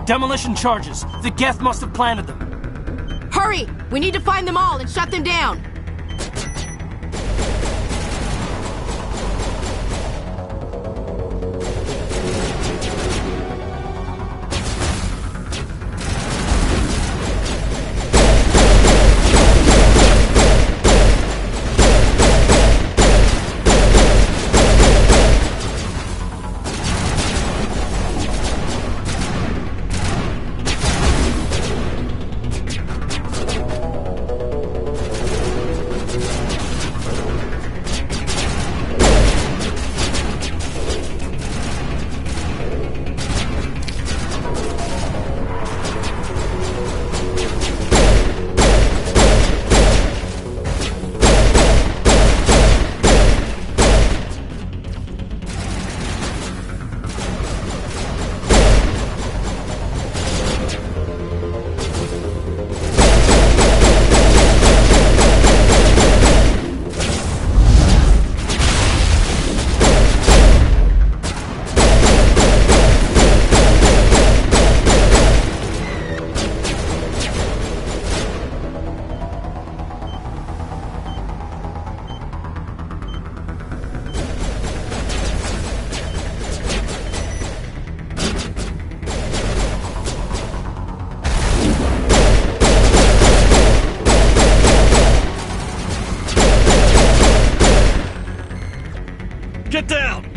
Demolition charges. The Geth must have planted them. Hurry! We need to find them all and shut them down! Get down!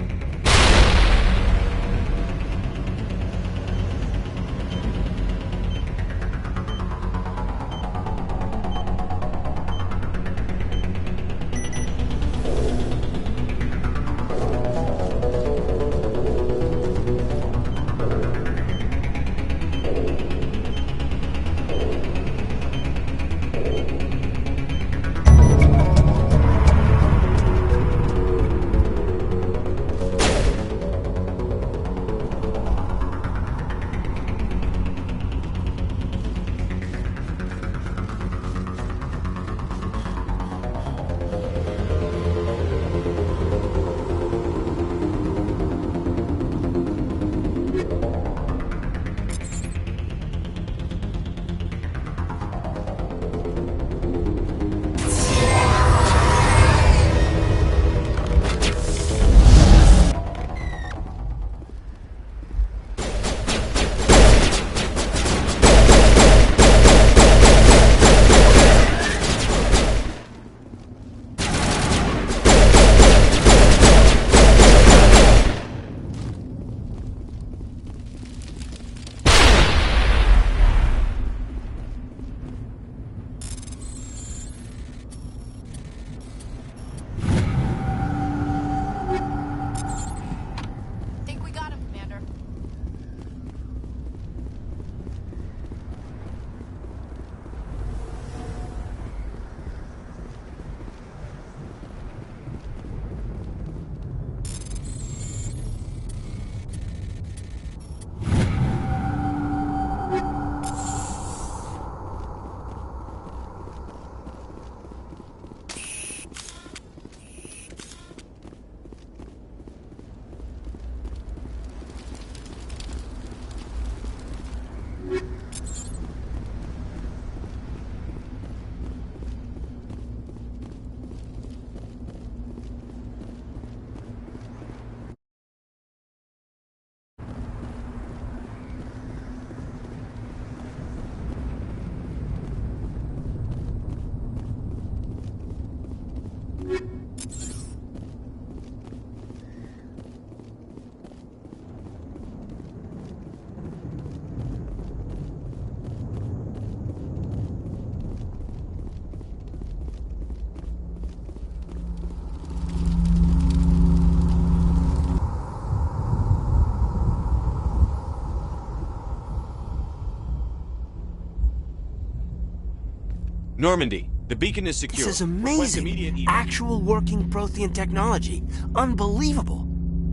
Normandy, the beacon is secure. This is amazing. Actual working Prothean technology. Unbelievable.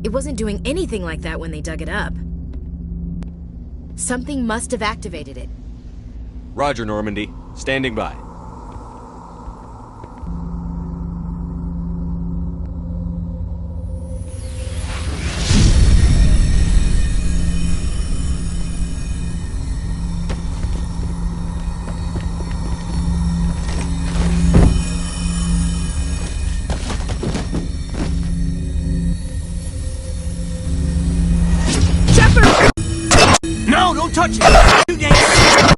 It wasn't doing anything like that when they dug it up. Something must have activated it. Roger, Normandy. Standing by. touch it! Too dangerous!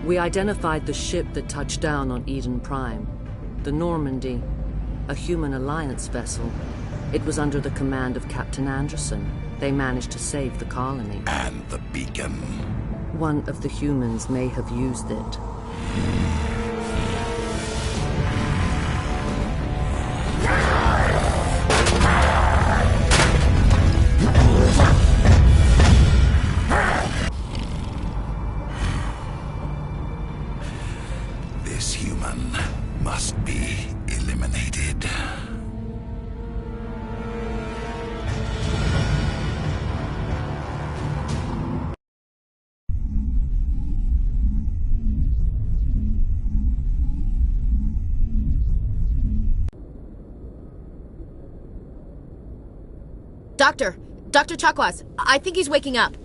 We identified the ship that touched down on Eden Prime. The Normandy, a human alliance vessel. It was under the command of Captain Anderson. They managed to save the colony. And the beacon. One of the humans may have used it. This human must be eliminated. Dr. Chakwas, I think he's waking up.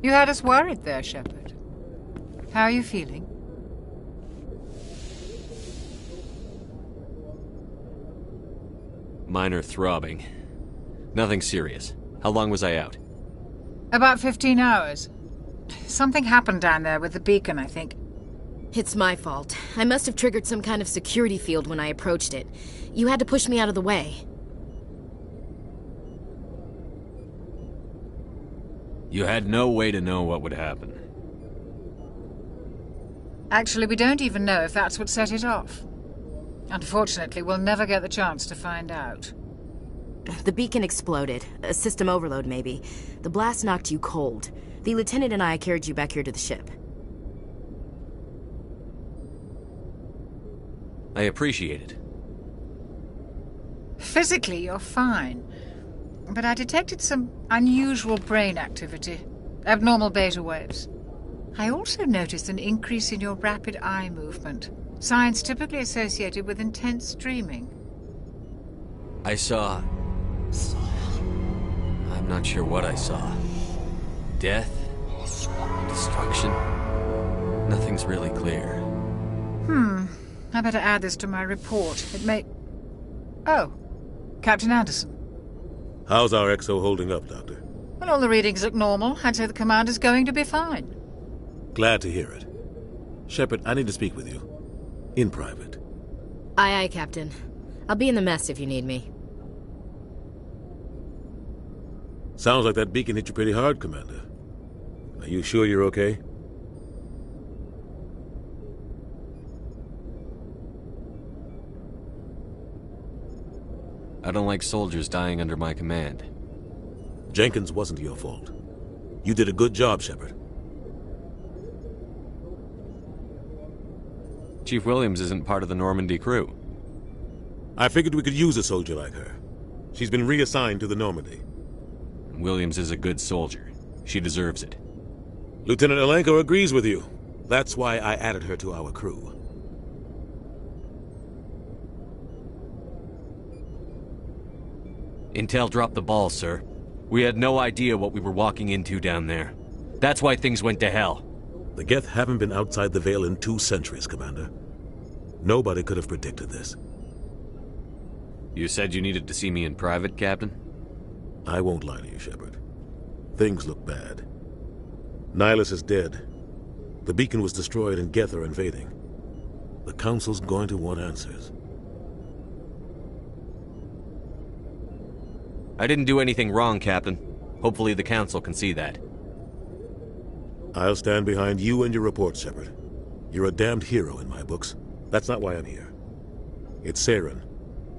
You had us worried there, Shepard. How are you feeling? Minor throbbing. Nothing serious. How long was I out? About 15 hours. Something happened down there with the beacon, I think. It's my fault. I must have triggered some kind of security field when I approached it. You had to push me out of the way. You had no way to know what would happen. Actually, we don't even know if that's what set it off. Unfortunately, we'll never get the chance to find out. The beacon exploded. A system overload, maybe. The blast knocked you cold. The lieutenant and I carried you back here to the ship. I appreciate it. Physically, you're fine. But I detected some unusual brain activity. Abnormal beta waves. I also noticed an increase in your rapid eye movement. Signs typically associated with intense dreaming. I saw... I'm not sure what I saw. Death? Destruction? Nothing's really clear. I better add this to my report. It may... Oh, Captain Anderson. How's our XO holding up, Doctor? Well, all the readings look normal. I'd say the commander's going to be fine. Glad to hear it. Shepard, I need to speak with you. In private. Aye, Captain. I'll be in the mess if you need me. Sounds like that beacon hit you pretty hard, Commander. Are you sure you're okay? I don't like soldiers dying under my command. Jenkins wasn't your fault. You did a good job, Shepard. Chief Williams isn't part of the Normandy crew. I figured we could use a soldier like her. She's been reassigned to the Normandy. Williams is a good soldier. She deserves it. Lieutenant Alenko agrees with you. That's why I added her to our crew. Intel dropped the ball, sir. We had no idea what we were walking into down there. That's why things went to hell. The Geth haven't been outside the Veil in 2 centuries, Commander. Nobody could have predicted this. You said you needed to see me in private, Captain? I won't lie to you, Shepard. Things look bad. Nihilus is dead. The beacon was destroyed and Geth are invading. The Council's going to want answers. I didn't do anything wrong, Captain. Hopefully the Council can see that. I'll stand behind you and your report, Shepard. You're a damned hero in my books. That's not why I'm here. It's Saren,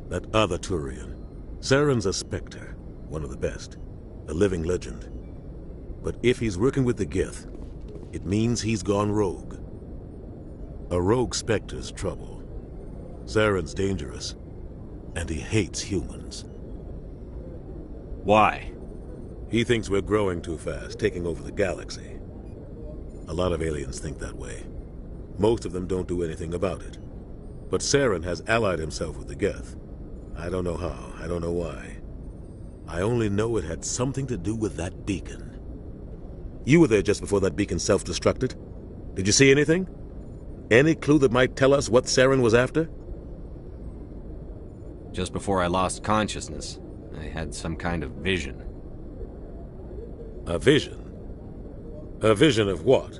that other Turian. Saren's a Spectre, one of the best. A living legend. But if he's working with the Geth, It means he's gone rogue. A rogue Spectre's trouble. Saren's dangerous, and he hates humans. Why? He thinks we're growing too fast, taking over the galaxy. A lot of aliens think that way. Most of them don't do anything about it. But Saren has allied himself with the Geth. I don't know how, I don't know why. I only know it had something to do with that beacon. You were there just before that beacon self-destructed. Did you see anything? Any clue that might tell us what Saren was after? Just before I lost consciousness, I had some kind of vision. A vision? A vision of what?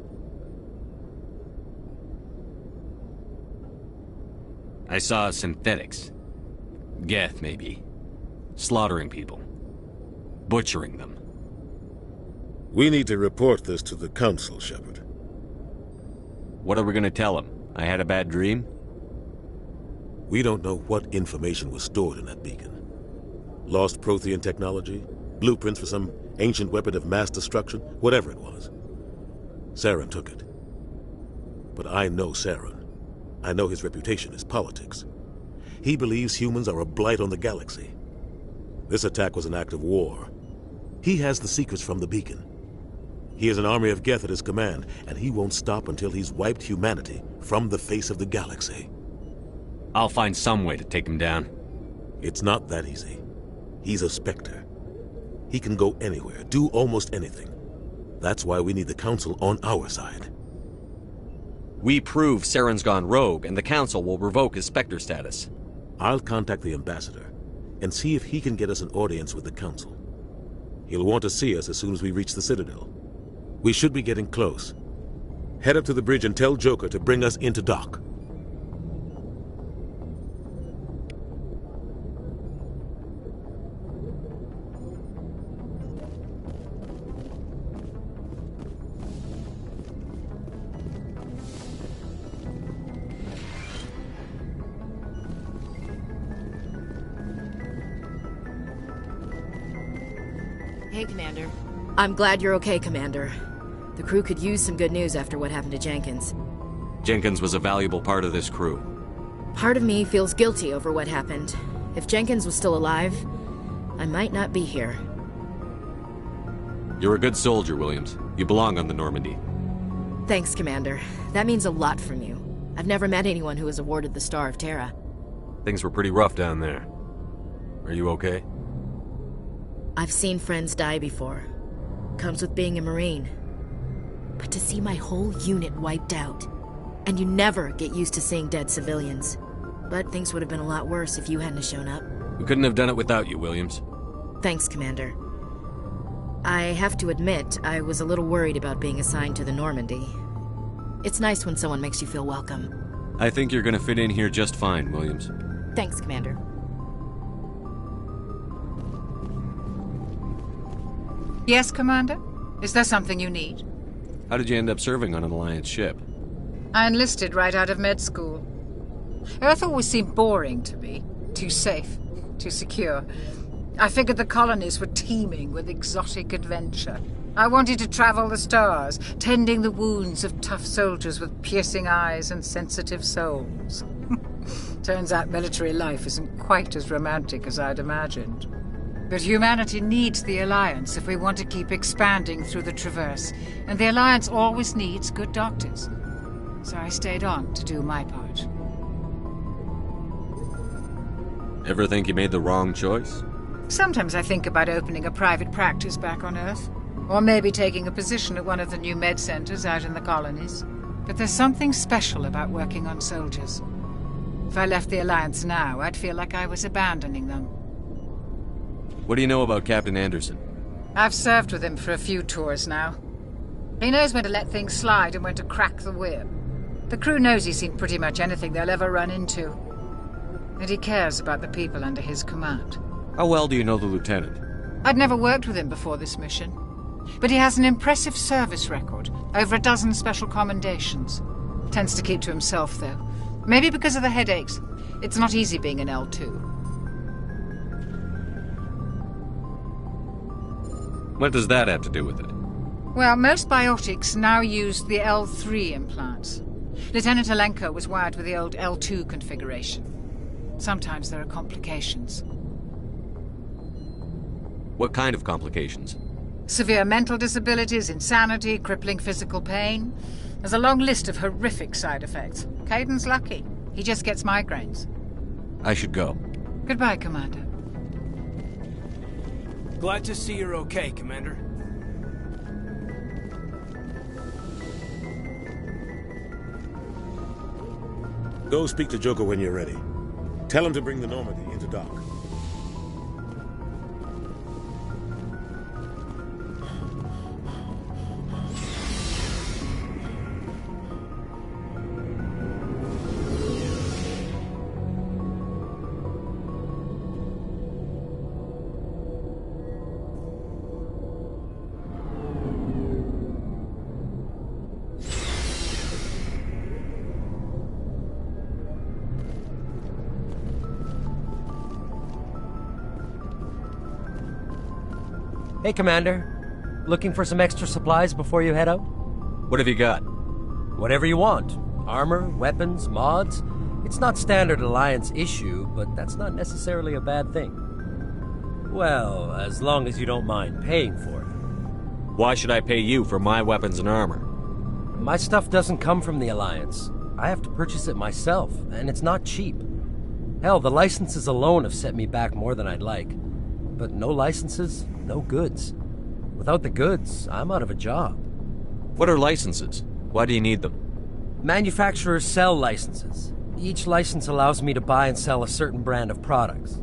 I saw synthetics. Geth, maybe. Slaughtering people. Butchering them. We need to report this to the Council, Shepard. What are we gonna tell them? I had a bad dream? We don't know what information was stored in that beacon. Lost Prothean technology? Blueprints for some ancient weapon of mass destruction? Whatever it was. Saren took it. But I know Saren. I know his reputation is politics. He believes humans are a blight on the galaxy. This attack was an act of war. He has the secrets from the beacon. He has an army of Geth at his command, and he won't stop until he's wiped humanity from the face of the galaxy. I'll find some way to take him down. It's not that easy. He's a Spectre. He can go anywhere, do almost anything. That's why we need the Council on our side. We prove Saren's gone rogue, and the Council will revoke his Spectre status. I'll contact the Ambassador and see if he can get us an audience with the Council. He'll want to see us as soon as we reach the Citadel. We should be getting close. Head up to the bridge and tell Joker to bring us into dock. Hey, Commander. I'm glad you're okay, Commander. The crew could use some good news after what happened to Jenkins. Jenkins was a valuable part of this crew. Part of me feels guilty over what happened. If Jenkins was still alive, I might not be here. You're a good soldier, Williams. You belong on the Normandy. Thanks, Commander. That means a lot from you. I've never met anyone who was awarded the Star of Terra. Things were pretty rough down there. Are you okay? I've seen friends die before. Comes with being a Marine. But to see my whole unit wiped out, and you never get used to seeing dead civilians. But things would have been a lot worse if you hadn't shown up. We couldn't have done it without you, Williams. Thanks, Commander. I have to admit, I was a little worried about being assigned to the Normandy. It's nice when someone makes you feel welcome. I think you're gonna fit in here just fine, Williams. Thanks, Commander. Yes, Commander? Is there something you need? How did you end up serving on an Alliance ship? I enlisted right out of med school. Earth always seemed boring to me. Too safe, too secure. I figured the colonies were teeming with exotic adventure. I wanted to travel the stars, tending the wounds of tough soldiers with piercing eyes and sensitive souls. Turns out military life isn't quite as romantic as I'd imagined. But humanity needs the Alliance if we want to keep expanding through the Traverse, and the Alliance always needs good doctors. So I stayed on to do my part. Ever think you made the wrong choice? Sometimes I think about opening a private practice back on Earth, or maybe taking a position at one of the new med centers out in the colonies. But there's something special about working on soldiers. If I left the Alliance now, I'd feel like I was abandoning them. What do you know about Captain Anderson? I've served with him for a few tours now. He knows when to let things slide and when to crack the whip. The crew knows he's seen pretty much anything they'll ever run into. And he cares about the people under his command. How well do you know the Lieutenant? I'd never worked with him before this mission. But he has an impressive service record, over a dozen special commendations. Tends to keep to himself, though. Maybe because of the headaches. It's not easy being an L2. What does that have to do with it? Well, most biotics now use the L3 implants. Lieutenant Alenko was wired with the old L2 configuration. Sometimes there are complications. What kind of complications? Severe mental disabilities, insanity, crippling physical pain. There's a long list of horrific side effects. Caden's lucky. He just gets migraines. I should go. Goodbye, Commander. Glad to see you're okay, Commander. Go speak to Joker when you're ready. Tell him to bring the Normandy into dock. Hey, Commander. Looking for some extra supplies before you head out? What have you got? Whatever you want. Armor, weapons, mods. It's not standard Alliance issue, but that's not necessarily a bad thing. Well, as long as you don't mind paying for it. Why should I pay you for my weapons and armor? My stuff doesn't come from the Alliance. I have to purchase it myself, and it's not cheap. Hell, the licenses alone have set me back more than I'd like. But no licenses, no goods. Without the goods, I'm out of a job. What are licenses? Why do you need them? Manufacturers sell licenses. Each license allows me to buy and sell a certain brand of products.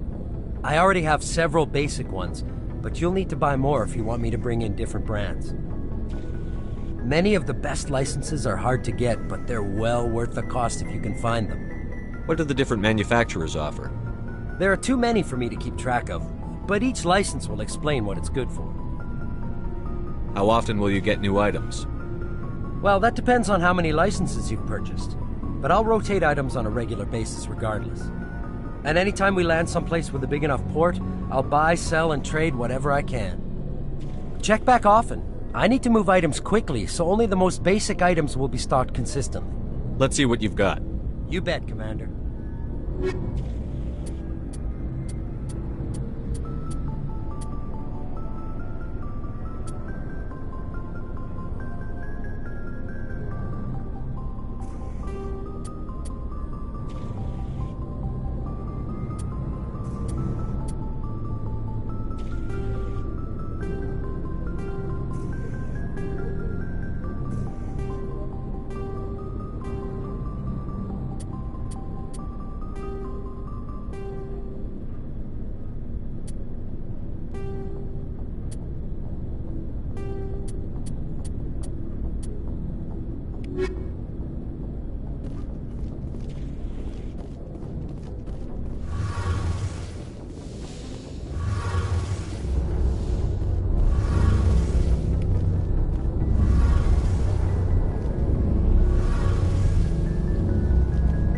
I already have several basic ones, but you'll need to buy more if you want me to bring in different brands. Many of the best licenses are hard to get, but they're well worth the cost if you can find them. What do the different manufacturers offer? There are too many for me to keep track of, but each license will explain what it's good for. How often will you get new items? Well, that depends on how many licenses you've purchased, but I'll rotate items on a regular basis regardless. And anytime we land someplace with a big enough port, I'll buy, sell, and trade whatever I can. Check back often. I need to move items quickly, so only the most basic items will be stocked consistently. Let's see what you've got. You bet, Commander.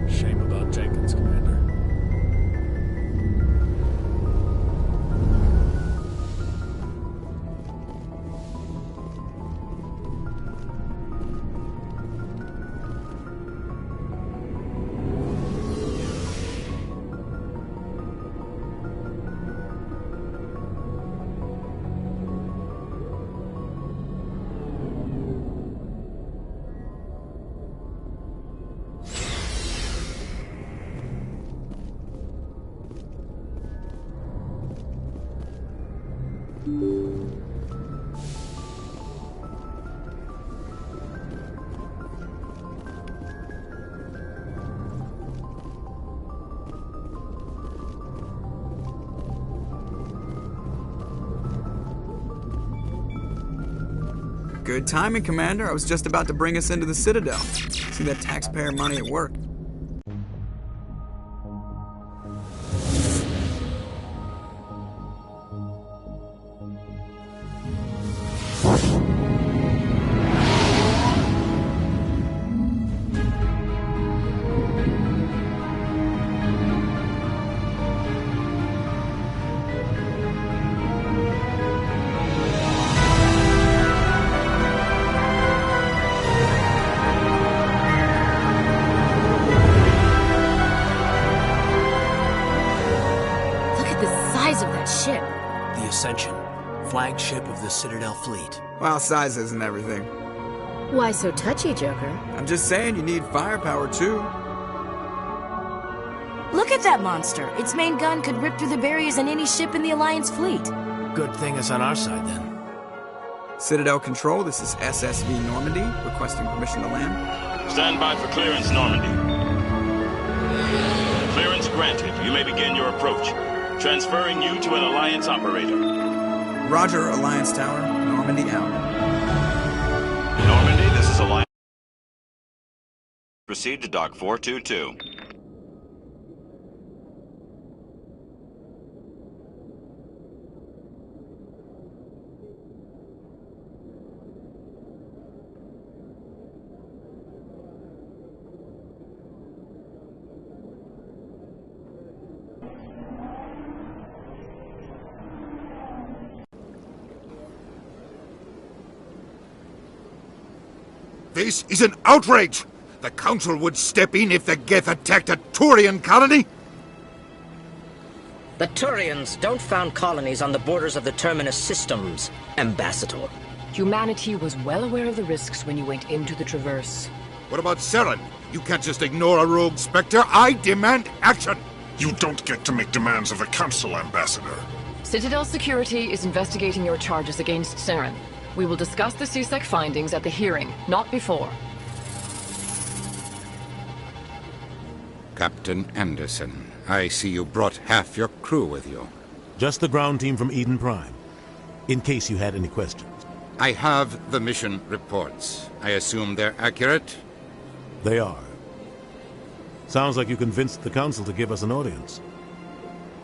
Shame about Jenkins, Commander. Good timing, Commander. I was just about to bring us into the Citadel. See that taxpayer money at work. ship? The Ascension, flagship of the Citadel fleet. Well, sizes and everything. Why so touchy, Joker? I'm just saying you need firepower too. Look at that monster! Its main gun could rip through the barriers in any ship in the Alliance fleet. Good thing it's on our side, then. Citadel Control, this is SSV Normandy, requesting permission to land. Stand by for clearance, Normandy. Clearance granted. You may begin your approach. Transferring you to an Alliance operator. Roger, Alliance Tower. Normandy out. Normandy, this is Alliance. Proceed to Dock 422. This is an outrage! The Council would step in if the Geth attacked a Turian colony? The Turians don't found colonies on the borders of the Terminus systems, Ambassador. Humanity was well aware of the risks when you went into the Traverse. What about Saren? You can't just ignore a rogue Spectre. I demand action! You don't get to make demands of the Council, Ambassador. Citadel Security is investigating your charges against Saren. We will discuss the CSEC findings at the hearing, not before. Captain Anderson, I see you brought half your crew with you. Just the ground team from Eden Prime, in case you had any questions. I have the mission reports. I assume they're accurate? They are. Sounds like you convinced the Council to give us an audience.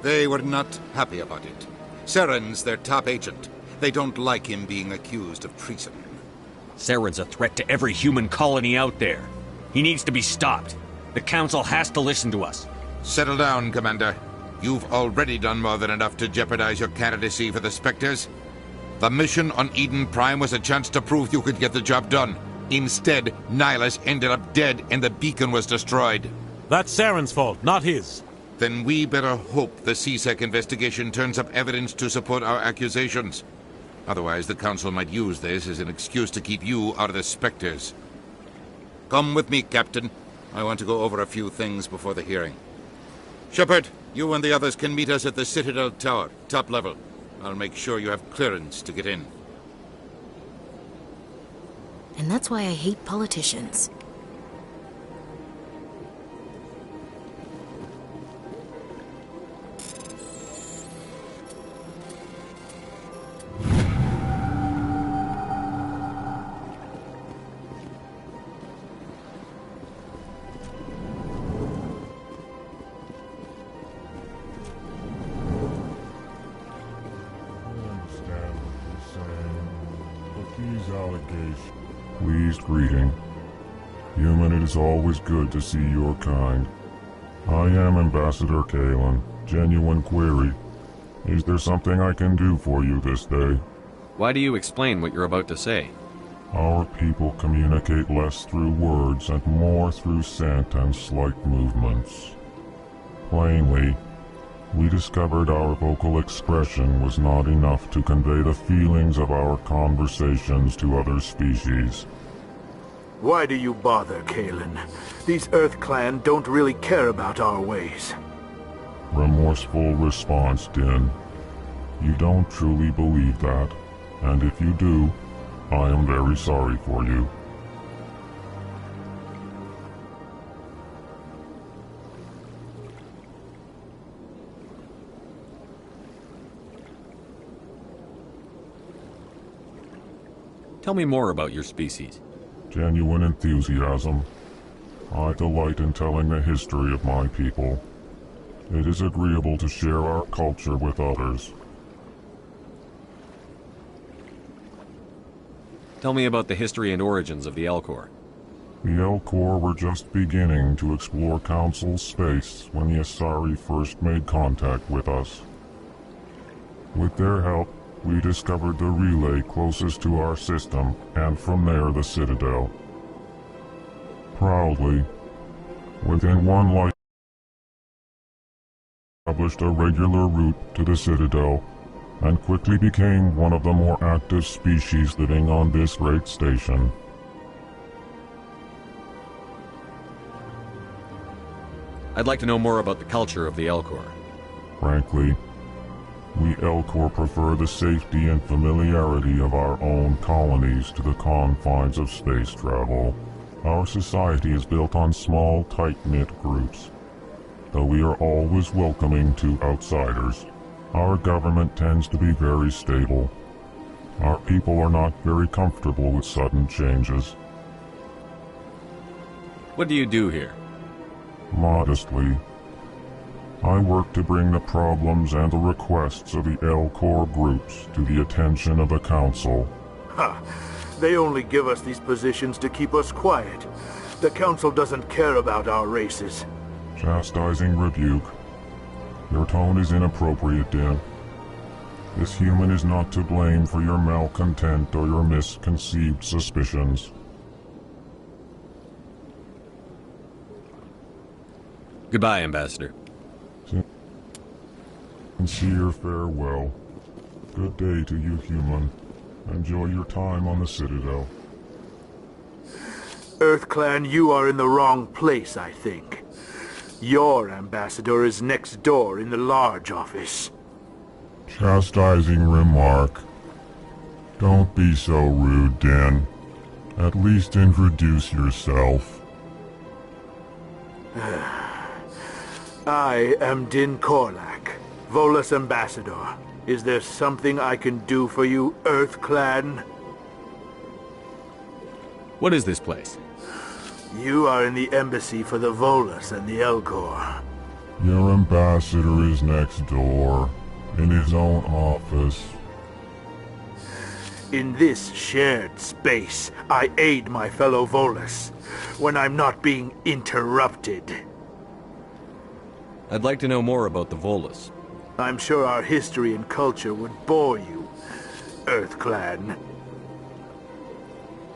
They were not happy about it. Saren's their top agent. They don't like him being accused of treason. Saren's a threat to every human colony out there. He needs to be stopped. The Council has to listen to us. Settle down, Commander. You've already done more than enough to jeopardize your candidacy for the Spectres. The mission on Eden Prime was a chance to prove you could get the job done. Instead, Nihilus ended up dead and the beacon was destroyed. That's Saren's fault, not his. Then we better hope the CSEC investigation turns up evidence to support our accusations. Otherwise, the Council might use this as an excuse to keep you out of the Spectres. Come with me, Captain. I want to go over a few things before the hearing. Shepard, you and the others can meet us at the Citadel Tower, top level. I'll make sure you have clearance to get in. And that's why I hate politicians. Pleased greeting. Human, it is always good to see your kind. I am Ambassador Kalen. Genuine query. Is there something I can do for you this day? Why do you explain what you're about to say? Our people communicate less through words and more through scent and slight movements. Plainly, we discovered our vocal expression was not enough to convey the feelings of our conversations to other species. Why do you bother, Kalen? These Earth Clan don't really care about our ways. Remorseful response, Din. You don't truly believe that, and if you do, I am very sorry for you. Tell me more about your species. Genuine enthusiasm. I delight in telling the history of my people. It is agreeable to share our culture with others. Tell me about the history and origins of the Elcor. The Elcor were just beginning to explore Council space when the Asari first made contact with us. With their help, we discovered the relay closest to our system, and from there the Citadel. Proudly, within one light established a regular route to the Citadel, and quickly became one of the more active species living on this great station. I'd like to know more about the culture of the Elcor. Frankly, we Elcor prefer the safety and familiarity of our own colonies to the confines of space travel. Our society is built on small, tight-knit groups. Though we are always welcoming to outsiders, our government tends to be very stable. Our people are not very comfortable with sudden changes. What do you do here? Modestly, I work to bring the problems and the requests of the Elcor groups to the attention of the Council. Ha! They only give us these positions to keep us quiet. The Council doesn't care about our races. Chastising rebuke. Your tone is inappropriate, Din. This human is not to blame for your malcontent or your misconceived suspicions. Goodbye, Ambassador. Sincere farewell. Good day to you, human. Enjoy your time on the Citadel. EarthClan, you are in the wrong place, I think. Your ambassador is next door in the large office. Chastising remark. Don't be so rude, Din. At least introduce yourself. I am Din Korlak, Volus Ambassador. Is there something I can do for you, EarthClan? What is this place? You are in the embassy for the Volus and the Elcor. Your ambassador is next door, in his own office. In this shared space, I aid my fellow Volus when I'm not being interrupted. I'd like to know more about the Volus. I'm sure our history and culture would bore you, EarthClan.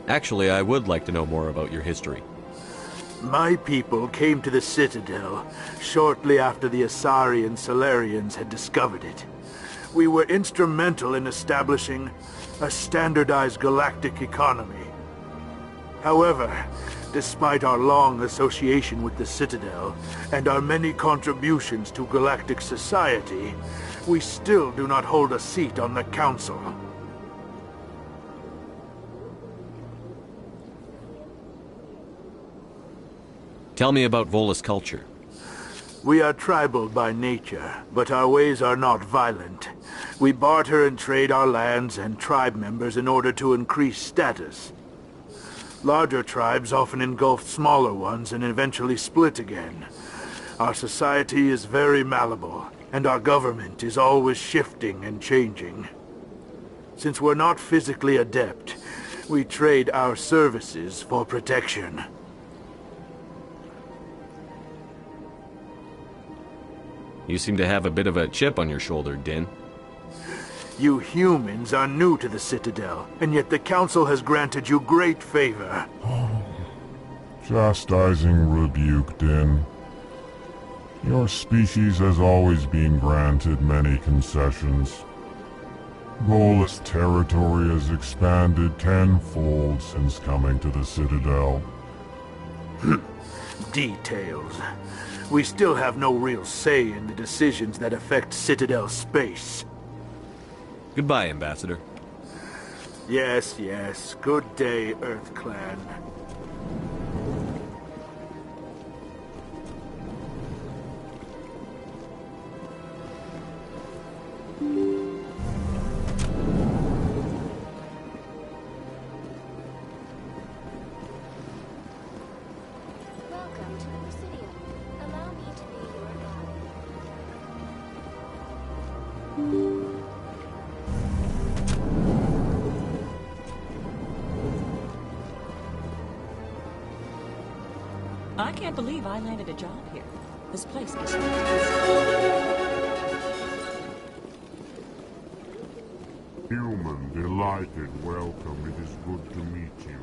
Actually, I would like to know more about your history. My people came to the Citadel shortly after the Asari and Solarians had discovered it. We were instrumental in establishing a standardized galactic economy. However, despite our long association with the Citadel and our many contributions to galactic society, we still do not hold a seat on the Council. Tell me about Volus culture. We are tribal by nature, but our ways are not violent. We barter and trade our lands and tribe members in order to increase status. Larger tribes often engulf smaller ones and eventually split again. Our society is very malleable, and our government is always shifting and changing. Since we're not physically adept, we trade our services for protection. You seem to have a bit of a chip on your shoulder, Din. You humans are new to the Citadel, and yet the Council has granted you great favor. Chastising rebuke, Din. Your species has always been granted many concessions. Volus territory has expanded tenfold since coming to the Citadel. Details. We still have no real say in the decisions that affect Citadel space. Goodbye, Ambassador. Yes, yes. Good day, EarthClan. I can't believe I landed a job here. This place is... Human, delighted, welcome. It is good to meet you.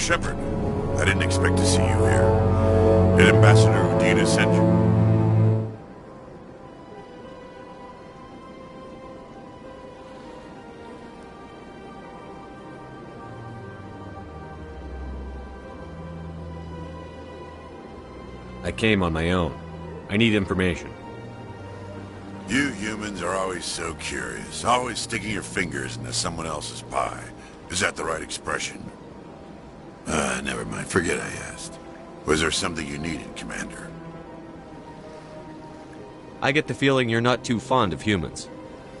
Shepard. I didn't expect to see you here. Did Ambassador Udina send you? I came on my own. I need information. You humans are always so curious, always sticking your fingers into someone else's pie. Is that the right expression? Never mind. Forget I asked. Was there something you needed, Commander? I get the feeling you're not too fond of humans.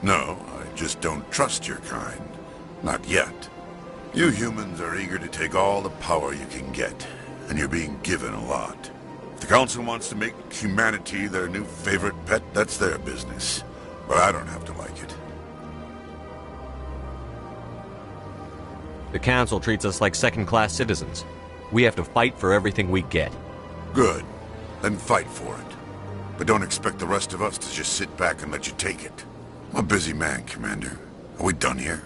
No, I just don't trust your kind. Not yet. You humans are eager to take all the power you can get, and you're being given a lot. If the Council wants to make humanity their new favorite pet, that's their business. But I don't have to like it. The Council treats us like second-class citizens. We have to fight for everything we get. Good. Then fight for it. But don't expect the rest of us to just sit back and let you take it. I'm a busy man, Commander. Are we done here?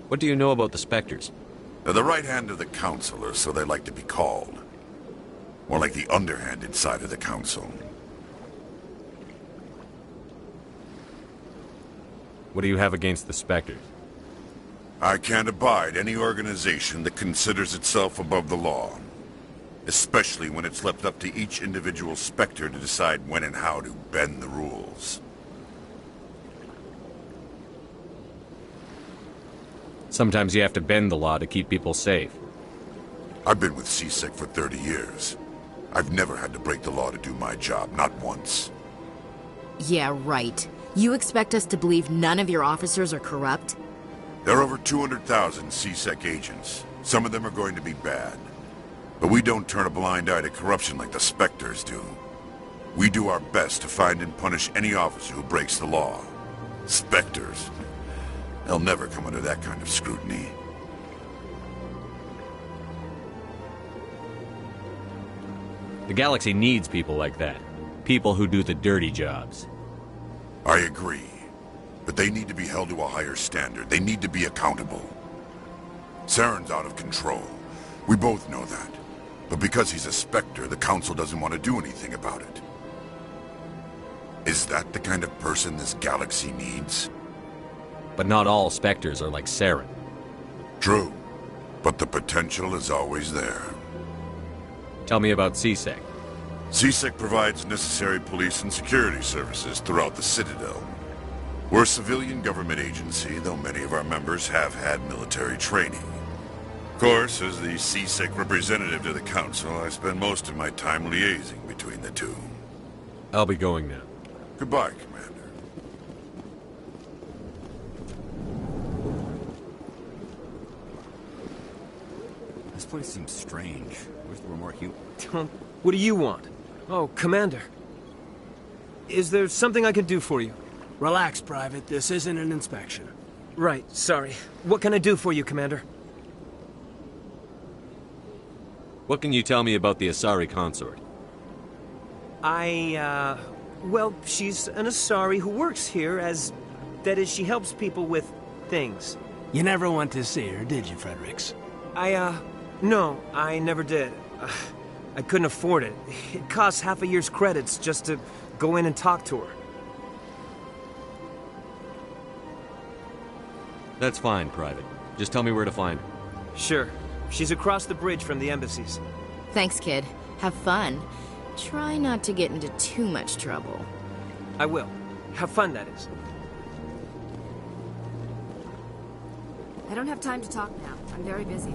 What do you know about the Spectres? They're the right hand of the Council, or so they like to be called. More like the underhanded side of the Council. What do you have against the Spectres? I can't abide any organization that considers itself above the law. Especially when it's left up to each individual Spectre to decide when and how to bend the rules. Sometimes you have to bend the law to keep people safe. I've been with CSEC for 30 years. I've never had to break the law to do my job, not once. Yeah, right. You expect us to believe none of your officers are corrupt? There are over 200,000 CSEC agents. Some of them are going to be bad. But we don't turn a blind eye to corruption like the Spectres do. We do our best to find and punish any officer who breaks the law. Spectres. They'll never come under that kind of scrutiny. The galaxy needs people like that. People who do the dirty jobs. I agree. But they need to be held to a higher standard. They need to be accountable. Saren's out of control. We both know that. But because he's a Spectre, the Council doesn't want to do anything about it. Is that the kind of person this galaxy needs? But not all Spectres are like Saren. True. But the potential is always there. Tell me about CSEC. CSEC provides necessary police and security services throughout the Citadel. We're a civilian government agency, though many of our members have had military training. Of course, as the CSEC representative to the Council, I spend most of my time liaising between the two. I'll be going now. Goodbye, Commander. This place seems strange. Wish there were more human. What do you want? Oh, Commander. Is there something I can do for you? Relax, Private. This isn't an inspection. Right, sorry. What can I do for you, Commander? What can you tell me about the Asari consort? Well, she's an Asari who works here as... That is, she helps people with things. You never went to see her, did you, Fredericks? No, I never did. I couldn't afford it. It costs half a year's credits just to go in and talk to her. That's fine, Private. Just tell me where to find her. Sure. She's across the bridge from the embassies. Thanks, kid. Have fun. Try not to get into too much trouble. I will. Have fun, that is. I don't have time to talk now. I'm very busy.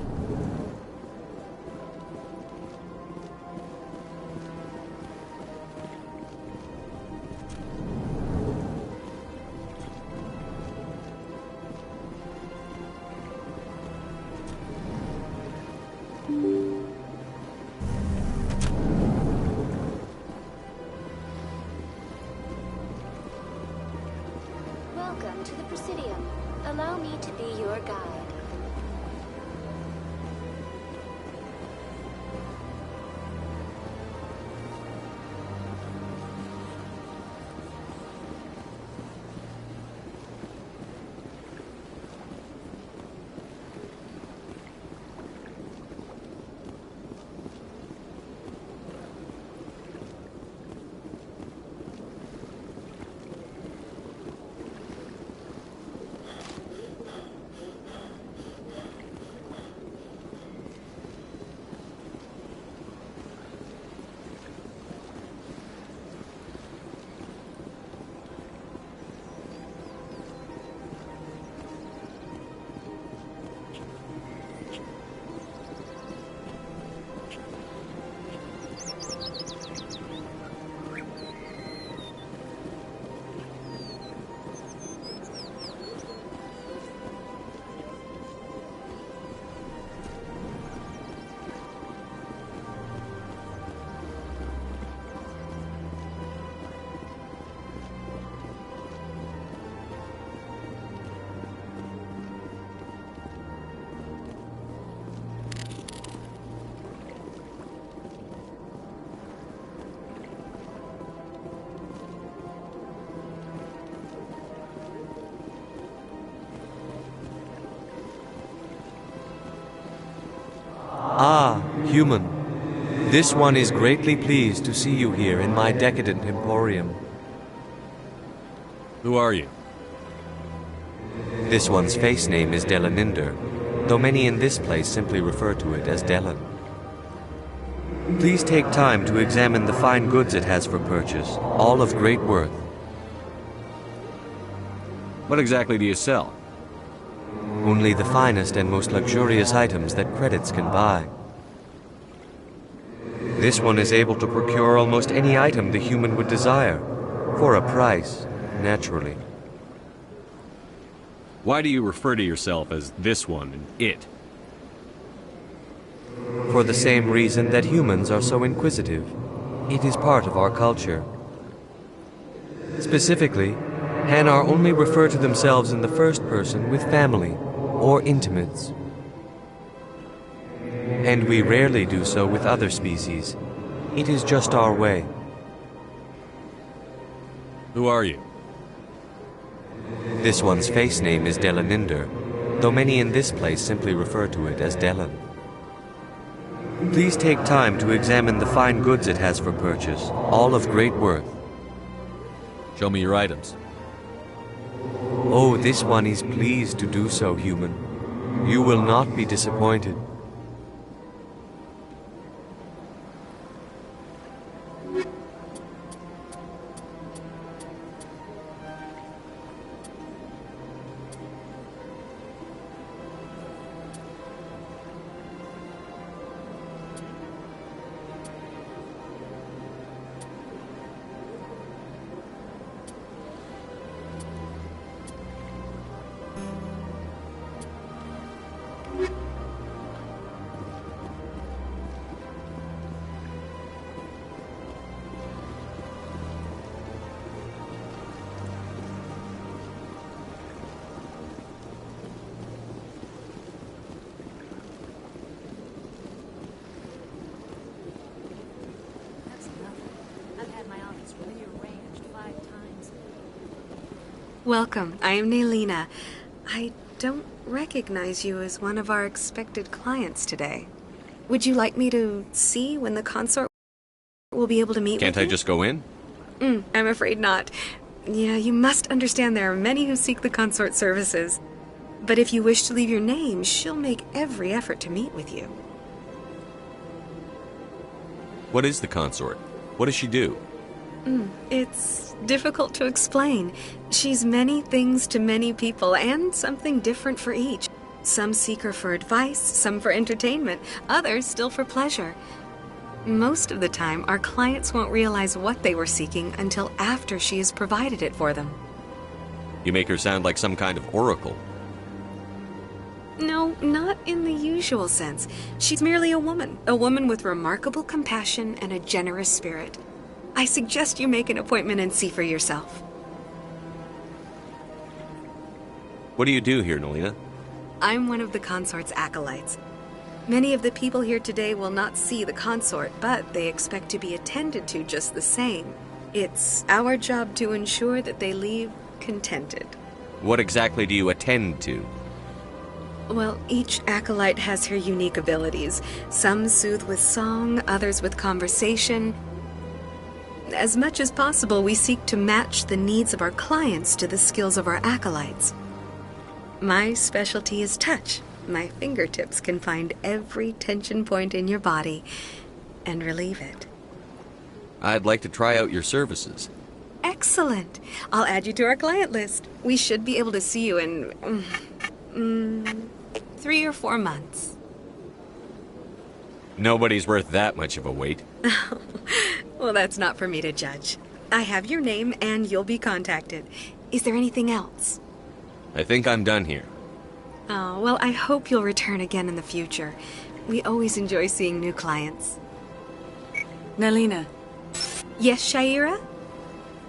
Welcome to the Presidium. Allow me to be your guide. Human, this one is greatly pleased to see you here in my decadent emporium. Who are you? This one's face name is Delaninder, though many in this place simply refer to it as Delan. Please take time to examine the fine goods it has for purchase, all of great worth. What exactly do you sell? Only the finest and most luxurious items that credits can buy. This one is able to procure almost any item the human would desire, for a price, naturally. Why do you refer to yourself as this one and it? For the same reason that humans are so inquisitive. It is part of our culture. Specifically, Hanar only refer to themselves in the first person with family or intimates. And we rarely do so with other species. It is just our way. Who are you? This one's face name is Delaninder, though many in this place simply refer to it as Delan. Please take time to examine the fine goods it has for purchase, all of great worth. Show me your items. Oh, this one is pleased to do so, human. You will not be disappointed. Welcome. I am Nelina. I don't recognize you as one of our expected clients today. Would you like me to see when the consort will be able to meet Can't with I you? just go in? I'm afraid not. Yeah, you must understand there are many who seek the consort services. But if you wish to leave your name, she'll make every effort to meet with you. What is the consort? What does she do? It's difficult to explain. She's many things to many people, and something different for each. Some seek her for advice, some for entertainment, others still for pleasure. Most of the time, our clients won't realize what they were seeking until after she has provided it for them. You make her sound like some kind of oracle. No, not in the usual sense. She's merely a woman with remarkable compassion and a generous spirit. I suggest you make an appointment and see for yourself. What do you do here, Nelina? I'm one of the consort's acolytes. Many of the people here today will not see the consort, but they expect to be attended to just the same. It's our job to ensure that they leave contented. What exactly do you attend to? Well, each acolyte has her unique abilities. Some soothe with song, others with conversation. As much as possible, we seek to match the needs of our clients to the skills of our acolytes. My specialty is touch. My fingertips can find every tension point in your body and relieve it. I'd like to try out your services. Excellent. I'll add you to our client list. We should be able to see you in 3 or 4 months. Nobody's worth that much of a wait. Well, that's not for me to judge. I have your name and you'll be contacted. Is there anything else? I think I'm done here. Oh, well, I hope you'll return again in the future. We always enjoy seeing new clients. Nelina. Yes, Shaira?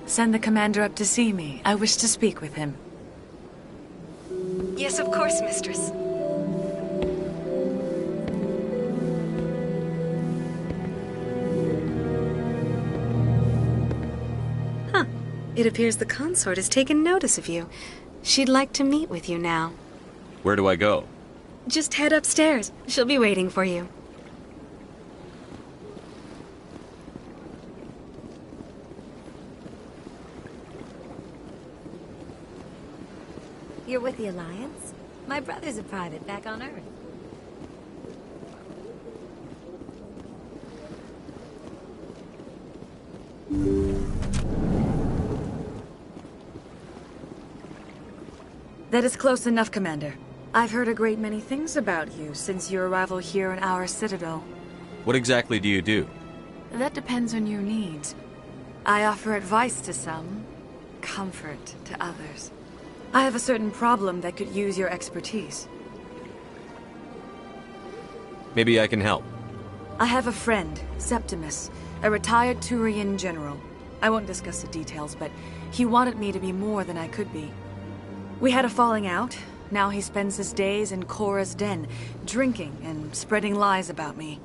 Send the commander up to see me. I wish to speak with him. Yes, of course, mistress. It appears the consort has taken notice of you. She'd like to meet with you now. Where do I go? Just head upstairs. She'll be waiting for you. You're with the Alliance? My brother's a private back on Earth. That is close enough, Commander. I've heard a great many things about you since your arrival here in our citadel. What exactly do you do? That depends on your needs. I offer advice to some, comfort to others. I have a certain problem that could use your expertise. Maybe I can help. I have a friend, Septimus, a retired Turian general. I won't discuss the details, but he wanted me to be more than I could be. We had a falling out. Now he spends his days in Korra's den, drinking and spreading lies about me.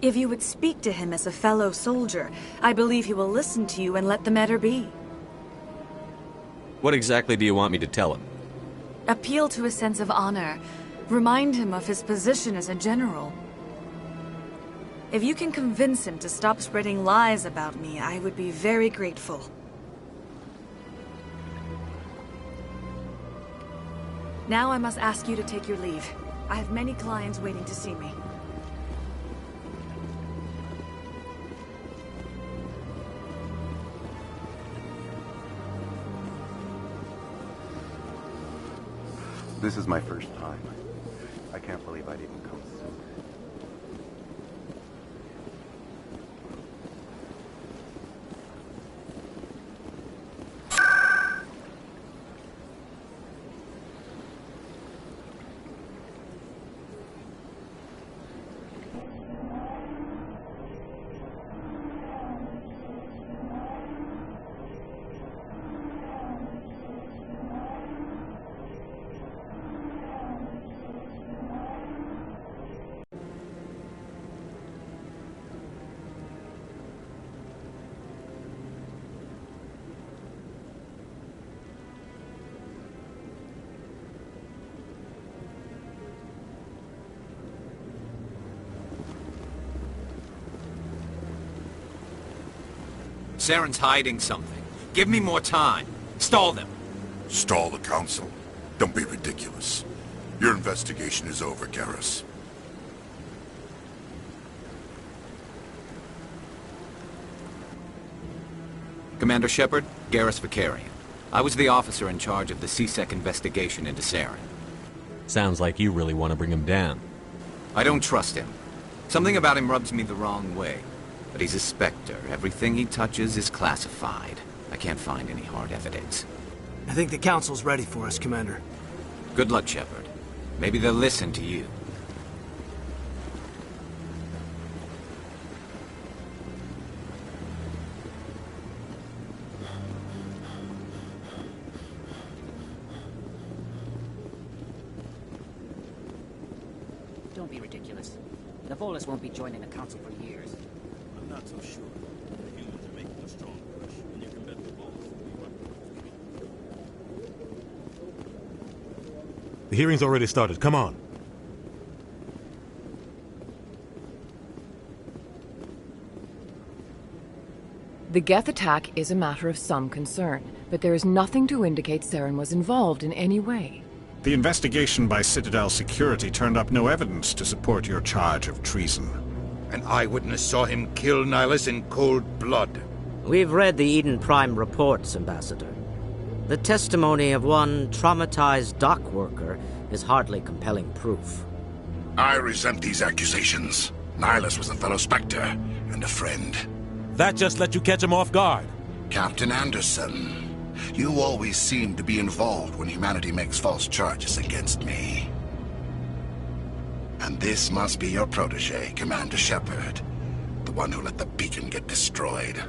If you would speak to him as a fellow soldier, I believe he will listen to you and let the matter be. What exactly do you want me to tell him? Appeal to his sense of honor. Remind him of his position as a general. If you can convince him to stop spreading lies about me, I would be very grateful. Now I must ask you to take your leave. I have many clients waiting to see me. This is my first time. I can't believe I didn't come sooner. Saren's hiding something. Give me more time. Stall them. Stall the Council? Don't be ridiculous. Your investigation is over, Garrus. Commander Shepard, Garrus Vicarian. I was the officer in charge of the CSEC investigation into Saren. Sounds like you really want to bring him down. I don't trust him. Something about him rubs me the wrong way. But he's a Spectre. Everything he touches is classified. I can't find any hard evidence. I think the Council's ready for us, Commander. Good luck, Shepard. Maybe they'll listen to you. Don't be ridiculous. The Volus won't be joining the Council for years. I'm not so sure. The humans are making a strong push, and you can bet the Volus will be running. The hearing's already started. Come on. The Geth attack is a matter of some concern, but there is nothing to indicate Saren was involved in any way. The investigation by Citadel Security turned up no evidence to support your charge of treason. An eyewitness saw him kill Nihilus in cold blood. We've read the Eden Prime reports, Ambassador. The testimony of one traumatized dock worker is hardly compelling proof. I resent these accusations. Nihilus was a fellow Spectre and a friend. That just let you catch him off guard. Captain Anderson, you always seem to be involved when humanity makes false charges against me. And this must be your protege, Commander Shepard, the one who let the beacon get destroyed.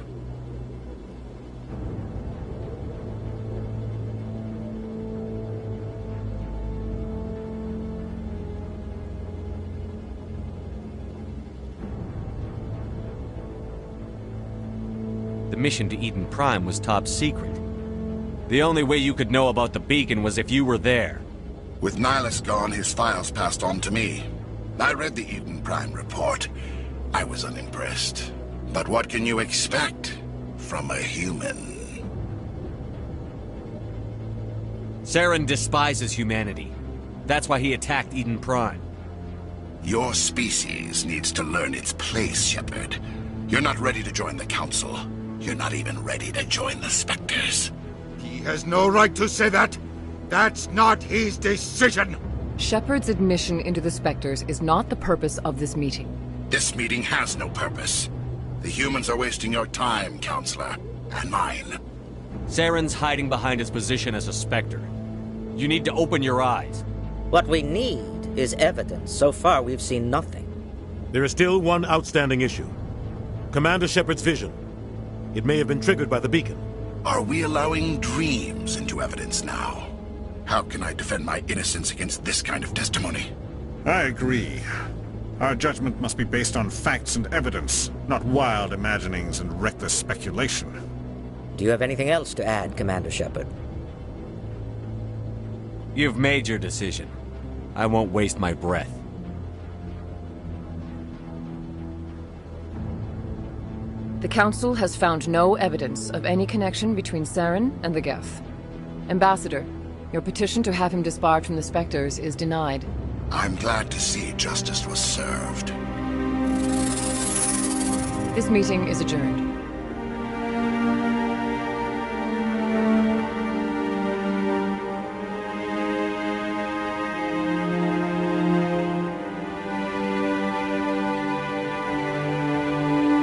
The mission to Eden Prime was top secret. The only way you could know about the beacon was if you were there. With Nihilus gone, his files passed on to me. I read the Eden Prime report. I was unimpressed. But what can you expect from a human? Saren despises humanity. That's why he attacked Eden Prime. Your species needs to learn its place, Shepard. You're not ready to join the Council. You're not even ready to join the Spectres. He has no right to say that. That's not his decision. Shepard's admission into the Spectres is not the purpose of this meeting. This meeting has no purpose. The humans are wasting your time, Counselor, and mine. Saren's hiding behind his position as a Spectre. You need to open your eyes. What we need is evidence. So far, we've seen nothing. There is still one outstanding issue. Commander Shepard's vision. It may have been triggered by the beacon. Are we allowing dreams into evidence now? How can I defend my innocence against this kind of testimony? I agree. Our judgment must be based on facts and evidence, not wild imaginings and reckless speculation. Do you have anything else to add, Commander Shepard? You've made your decision. I won't waste my breath. The Council has found no evidence of any connection between Saren and the Geth. Ambassador, your petition to have him disbarred from the Spectres is denied. I'm glad to see justice was served. This meeting is adjourned.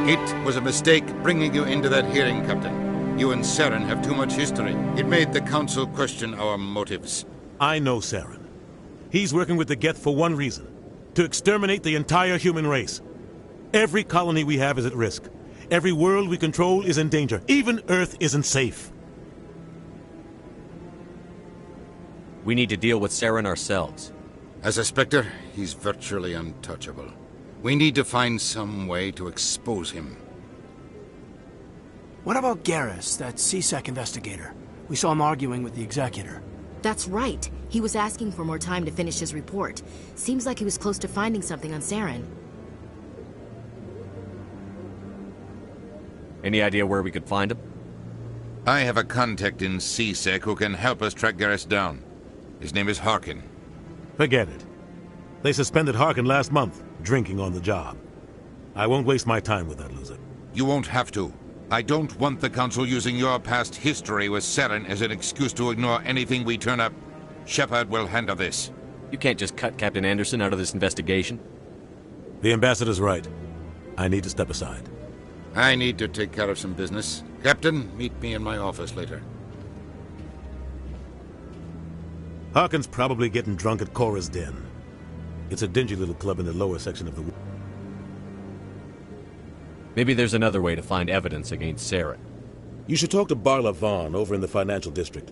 It was a mistake bringing you into that hearing, Captain. You and Saren have too much history. It made the Council question our motives. I know Saren. He's working with the Geth for one reason. To exterminate the entire human race. Every colony we have is at risk. Every world we control is in danger. Even Earth isn't safe. We need to deal with Saren ourselves. As a Spectre, he's virtually untouchable. We need to find some way to expose him. What about Garrus, that CSEC investigator? We saw him arguing with the Executor. That's right. He was asking for more time to finish his report. Seems like he was close to finding something on Saren. Any idea where we could find him? I have a contact in CSEC who can help us track Garrus down. His name is Harkin. Forget it. They suspended Harkin last month, drinking on the job. I won't waste my time with that loser. You won't have to. I don't want the Council using your past history with Saren as an excuse to ignore anything we turn up. Shepard will handle this. You can't just cut Captain Anderson out of this investigation. The Ambassador's right. I need to step aside. I need to take care of some business. Captain, meet me in my office later. Harkin's probably getting drunk at Cora's Den. It's a dingy little club in the lower section of the... Maybe there's another way to find evidence against Saren. You should talk to Barla Vaughn over in the financial district.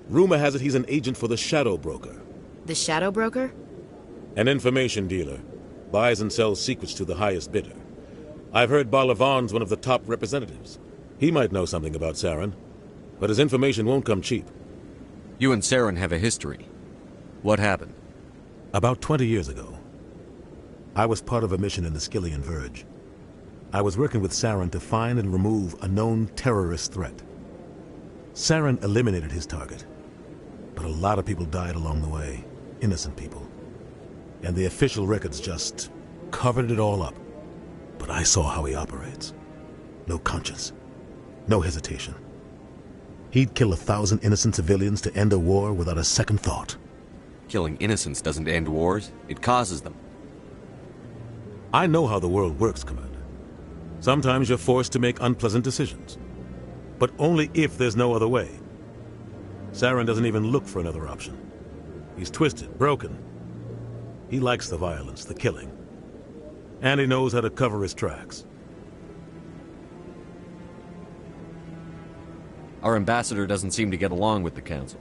Rumor has it he's an agent for the Shadow Broker. The Shadow Broker? An information dealer. Buys and sells secrets to the highest bidder. I've heard Barla Vaughn's one of the top representatives. He might know something about Saren, but his information won't come cheap. You and Saren have a history. What happened? About 20 years ago, I was part of a mission in the Skillian Verge. I was working with Saren to find and remove a known terrorist threat. Saren eliminated his target, but a lot of people died along the way, innocent people. And the official records just covered it all up. But I saw how he operates. No conscience, no hesitation. He'd kill 1,000 innocent civilians to end a war without a second thought. Killing innocents doesn't end wars, it causes them. I know how the world works, Commander. Sometimes you're forced to make unpleasant decisions. But only if there's no other way. Saren doesn't even look for another option. He's twisted, broken. He likes the violence, the killing. And he knows how to cover his tracks. Our ambassador doesn't seem to get along with the Council.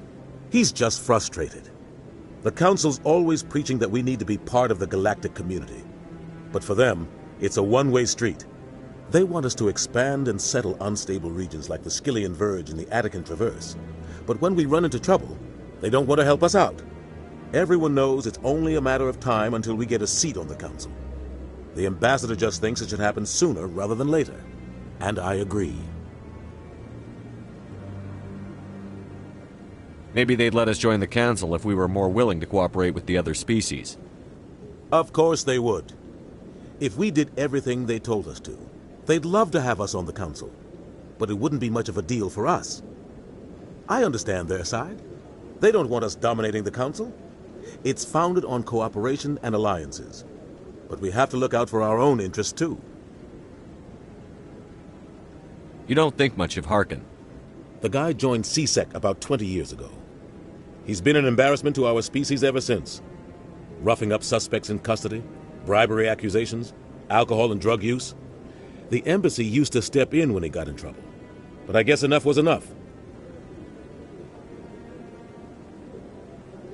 He's just frustrated. The Council's always preaching that we need to be part of the galactic community. But for them, it's a one-way street. They want us to expand and settle unstable regions like the Skillian Verge and the Attican Traverse. But when we run into trouble, they don't want to help us out. Everyone knows it's only a matter of time until we get a seat on the Council. The Ambassador just thinks it should happen sooner rather than later. And I agree. Maybe they'd let us join the Council if we were more willing to cooperate with the other species. Of course they would. If we did everything they told us to, they'd love to have us on the Council. But it wouldn't be much of a deal for us. I understand their side. They don't want us dominating the Council. It's founded on cooperation and alliances. But we have to look out for our own interests, too. You don't think much of Harkin. The guy joined CSEC about 20 years ago. He's been an embarrassment to our species ever since. Roughing up suspects in custody, bribery accusations, alcohol and drug use. The embassy used to step in when he got in trouble. But I guess enough was enough.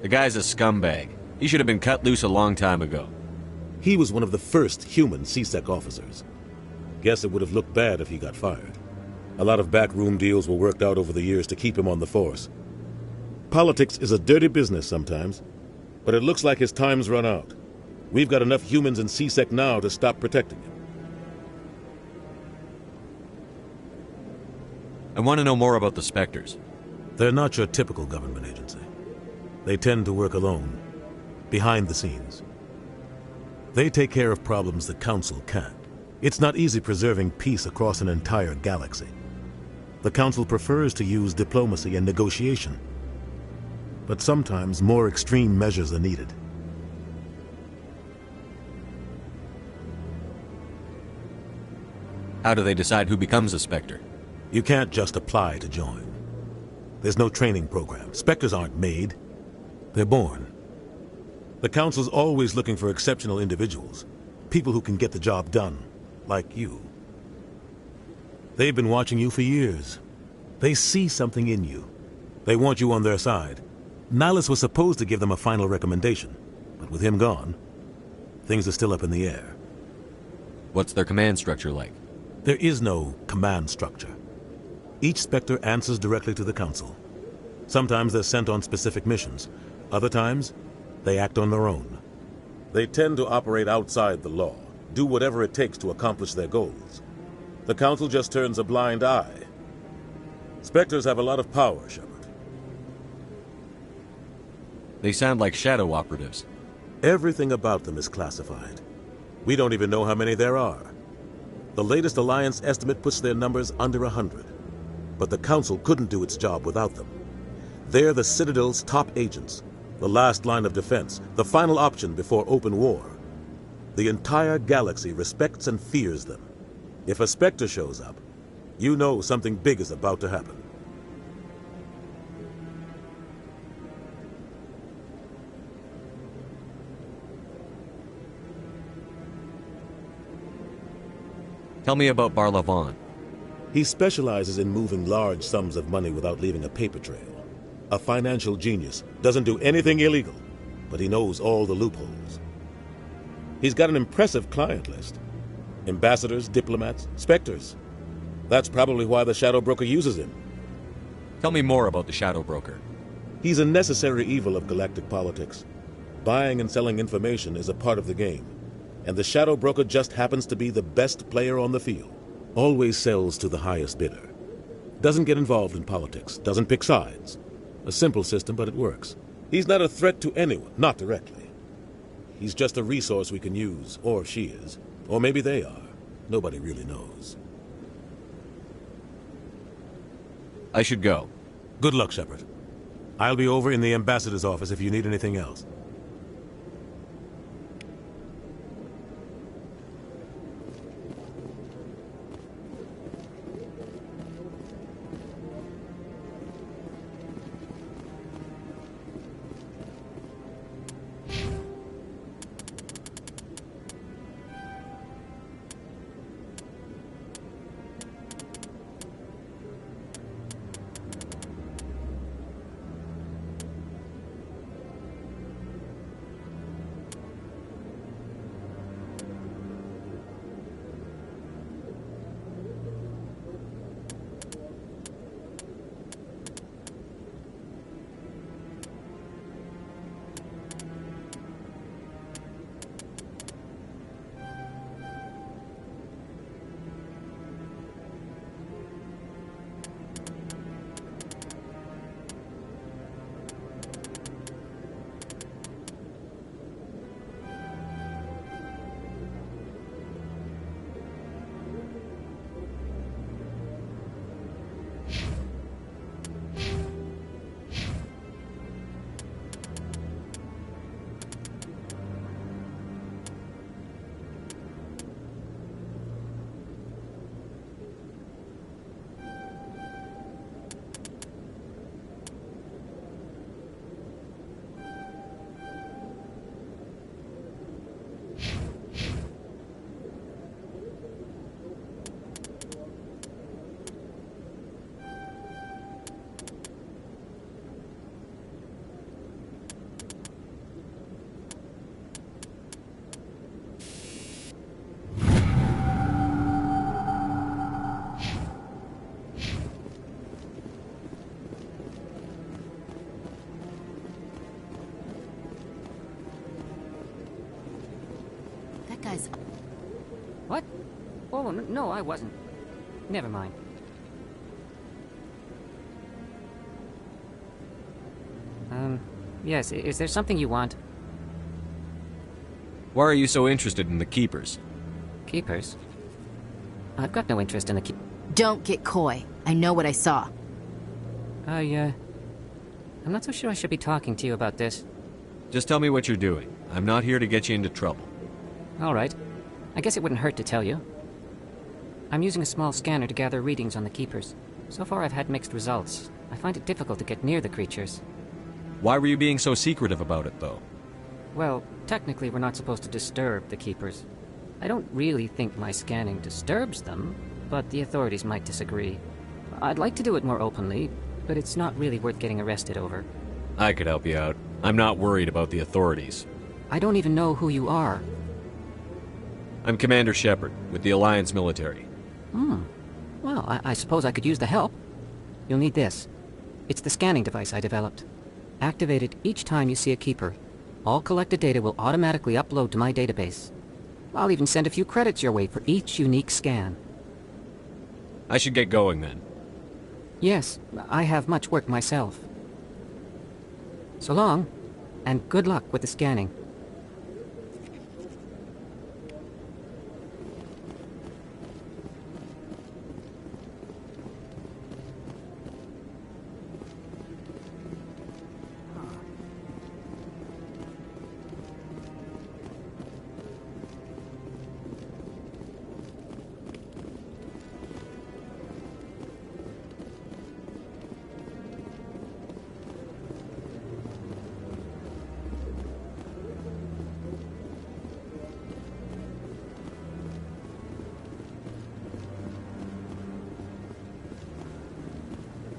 The guy's a scumbag. He should have been cut loose a long time ago. He was one of the first human CSEC officers. Guess it would have looked bad if he got fired. A lot of backroom deals were worked out over the years to keep him on the force. Politics is a dirty business sometimes, but it looks like his time's run out. We've got enough humans in CSEC now to stop protecting him. I want to know more about the Spectres. They're not your typical government agency. They tend to work alone, behind the scenes. They take care of problems the Council can't. It's not easy preserving peace across an entire galaxy. The Council prefers to use diplomacy and negotiation. But sometimes more extreme measures are needed. How do they decide who becomes a Spectre? You can't just apply to join. There's no training program. Spectres aren't made. They're born. The Council's always looking for exceptional individuals. People who can get the job done. Like you. They've been watching you for years. They see something in you. They want you on their side. Nihilus was supposed to give them a final recommendation, but with him gone, things are still up in the air. What's their command structure like? There is no command structure. Each Spectre answers directly to the Council. Sometimes they're sent on specific missions. Other times, they act on their own. They tend to operate outside the law, do whatever it takes to accomplish their goals. The Council just turns a blind eye. Spectres have a lot of power, Shepard. They sound like shadow operatives. Everything about them is classified. We don't even know how many there are. The latest Alliance estimate puts their numbers under 100. But the Council couldn't do its job without them. They're the Citadel's top agents, the last line of defense, the final option before open war. The entire galaxy respects and fears them. If a Spectre shows up, you know something big is about to happen. Tell me about Barlavon. He specializes in moving large sums of money without leaving a paper trail. A financial genius, doesn't do anything illegal, but he knows all the loopholes. He's got an impressive client list. Ambassadors, diplomats, Spectres. That's probably why the Shadow Broker uses him. Tell me more about the Shadow Broker. He's a necessary evil of galactic politics. Buying and selling information is a part of the game, and the Shadow Broker just happens to be the best player on the field. Always sells to the highest bidder. Doesn't get involved in politics, doesn't pick sides. A simple system, but it works. He's not a threat to anyone, not directly. He's just a resource we can use, or she is. Or maybe they are. Nobody really knows. I should go. Good luck, Shepard. I'll be over in the ambassador's office if you need anything else. Oh, no, I wasn't. Never mind. Yes, is there something you want? Why are you so interested in the Keepers? Keepers? I've got no interest in the Don't get coy. I know what I saw. I'm not so sure I should be talking to you about this. Just tell me what you're doing. I'm not here to get you into trouble. All right. I guess it wouldn't hurt to tell you. I'm using a small scanner to gather readings on the Keepers. So far I've had mixed results. I find it difficult to get near the creatures. Why were you being so secretive about it, though? Well, technically we're not supposed to disturb the Keepers. I don't really think my scanning disturbs them, but the authorities might disagree. I'd like to do it more openly, but it's not really worth getting arrested over. I could help you out. I'm not worried about the authorities. I don't even know who you are. I'm Commander Shepard, with the Alliance military. Well, I suppose I could use the help. You'll need this. It's the scanning device I developed. Activate it each time you see a Keeper. All collected data will automatically upload to my database. I'll even send a few credits your way for each unique scan. I should get going, then. Yes, I have much work myself. So long, and good luck with the scanning.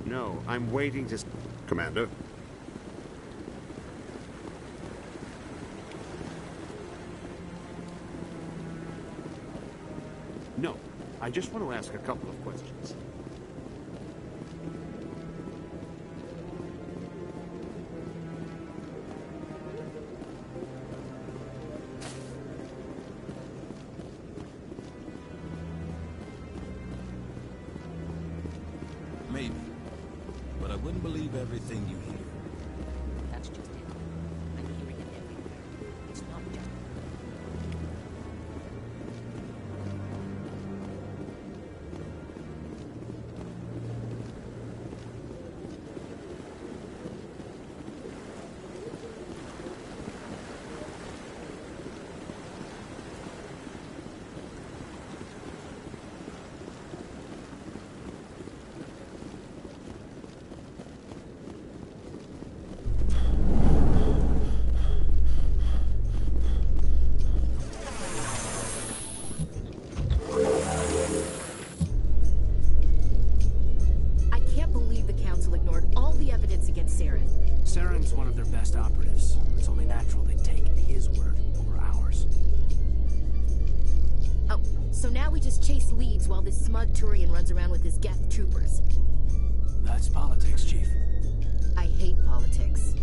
No, I'm waiting to... Commander? No, I just want to ask a couple of questions. Maybe. But I wouldn't believe everything you hear. That's just it. I'm hearing it everywhere. It's not just... Saren's one of their best operatives. It's only natural they'd take his word over ours. Oh, so now we just chase leads while this smug Turian runs around with his Geth troopers. That's politics, Chief. I hate politics.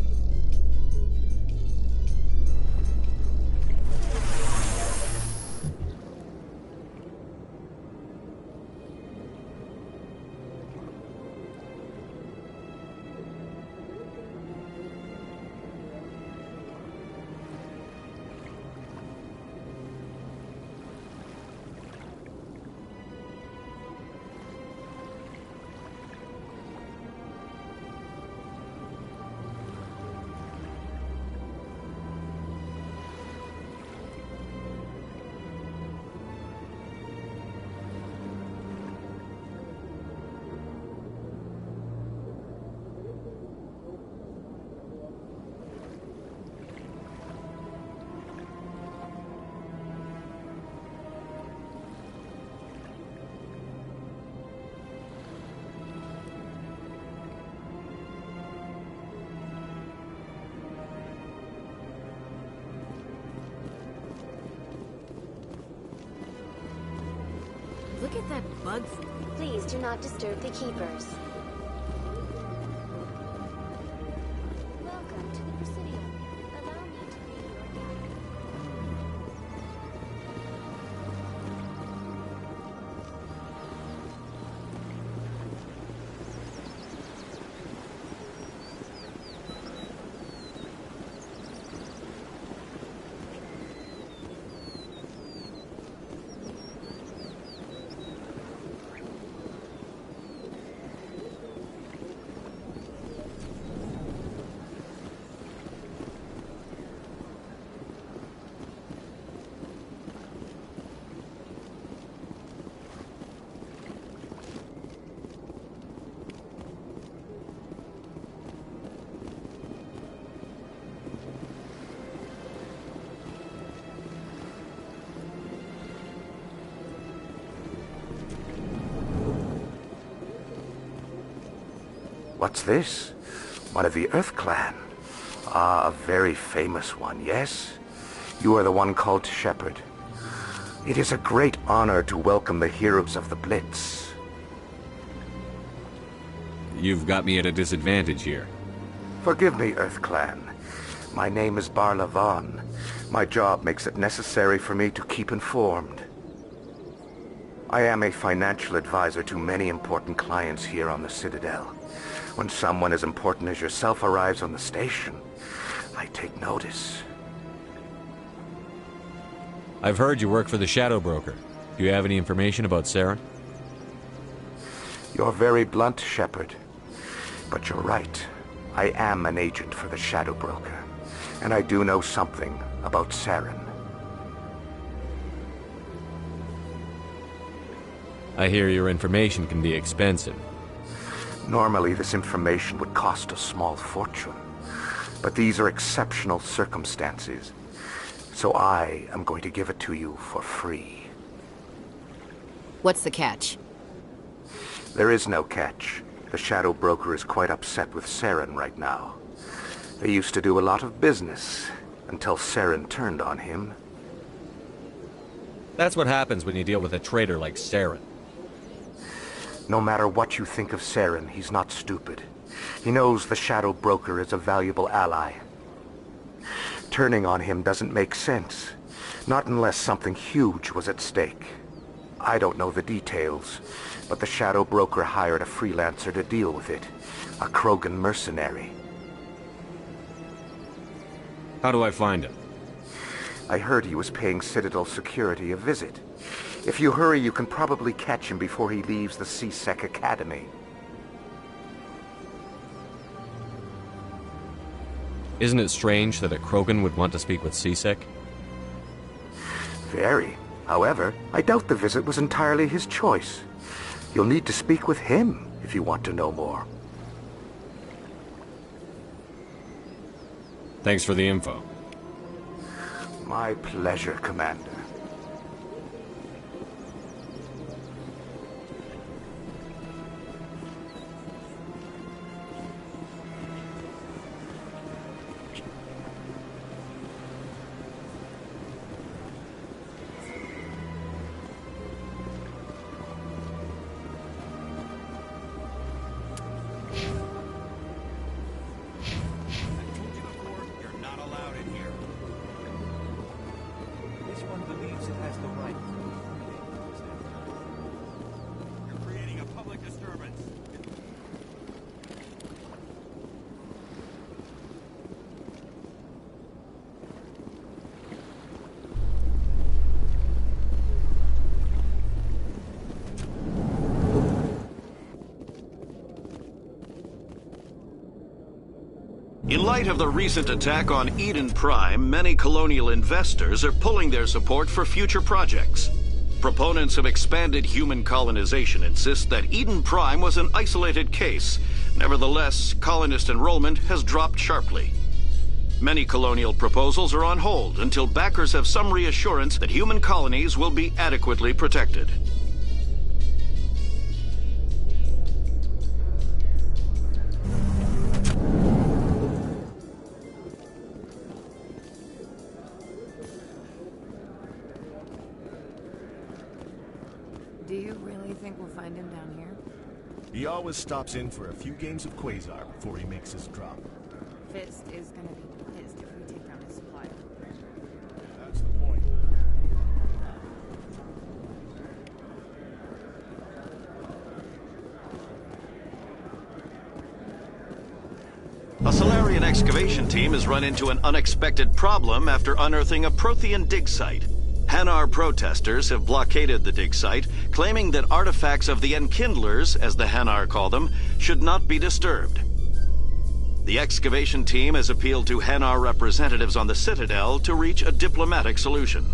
Look at that bug. Please do not disturb the Keepers. Welcome to the Presidium. Allow me to be your guide. What's this? One of the Earth Clan. Ah, a very famous one, yes? You are the one called Shepard. It is a great honor to welcome the heroes of the Blitz. You've got me at a disadvantage here. Forgive me, Earth Clan. My name is Barla Vaughn. My job makes it necessary for me to keep informed. I am a financial advisor to many important clients here on the Citadel. When someone as important as yourself arrives on the station, I take notice. I've heard you work for the Shadow Broker. Do you have any information about Saren? You're very blunt, Shepard. But you're right. I am an agent for the Shadow Broker. And I do know something about Saren. I hear your information can be expensive. Normally, this information would cost a small fortune. But these are exceptional circumstances. So I am going to give it to you for free. What's the catch? There is no catch. The Shadow Broker is quite upset with Saren right now. They used to do a lot of business, until Saren turned on him. That's what happens when you deal with a traitor like Saren. No matter what you think of Saren, he's not stupid. He knows the Shadow Broker is a valuable ally. Turning on him doesn't make sense. Not unless something huge was at stake. I don't know the details, but the Shadow Broker hired a freelancer to deal with it. A Krogan mercenary. How do I find him? I heard he was paying Citadel security a visit. If you hurry, you can probably catch him before he leaves the C-Sec Academy. Isn't it strange that a Krogan would want to speak with C-Sec? Very. However, I doubt the visit was entirely his choice. You'll need to speak with him if you want to know more. Thanks for the info. My pleasure, Commander. In light of the recent attack on Eden Prime, many colonial investors are pulling their support for future projects. Proponents of expanded human colonization insist that Eden Prime was an isolated case. Nevertheless, colonist enrollment has dropped sharply. Many colonial proposals are on hold until backers have some reassurance that human colonies will be adequately protected. Do you really think we'll find him down here? He always stops in for a few games of Quasar before he makes his drop. Fist is gonna be pissed if we take down his supplier. That's the point. A Solarian excavation team has run into an unexpected problem after unearthing a Prothean dig site. Hanar protesters have blockaded the dig site, claiming that artifacts of the Enkindlers, as the Hanar call them, should not be disturbed. The excavation team has appealed to Hanar representatives on the Citadel to reach a diplomatic solution.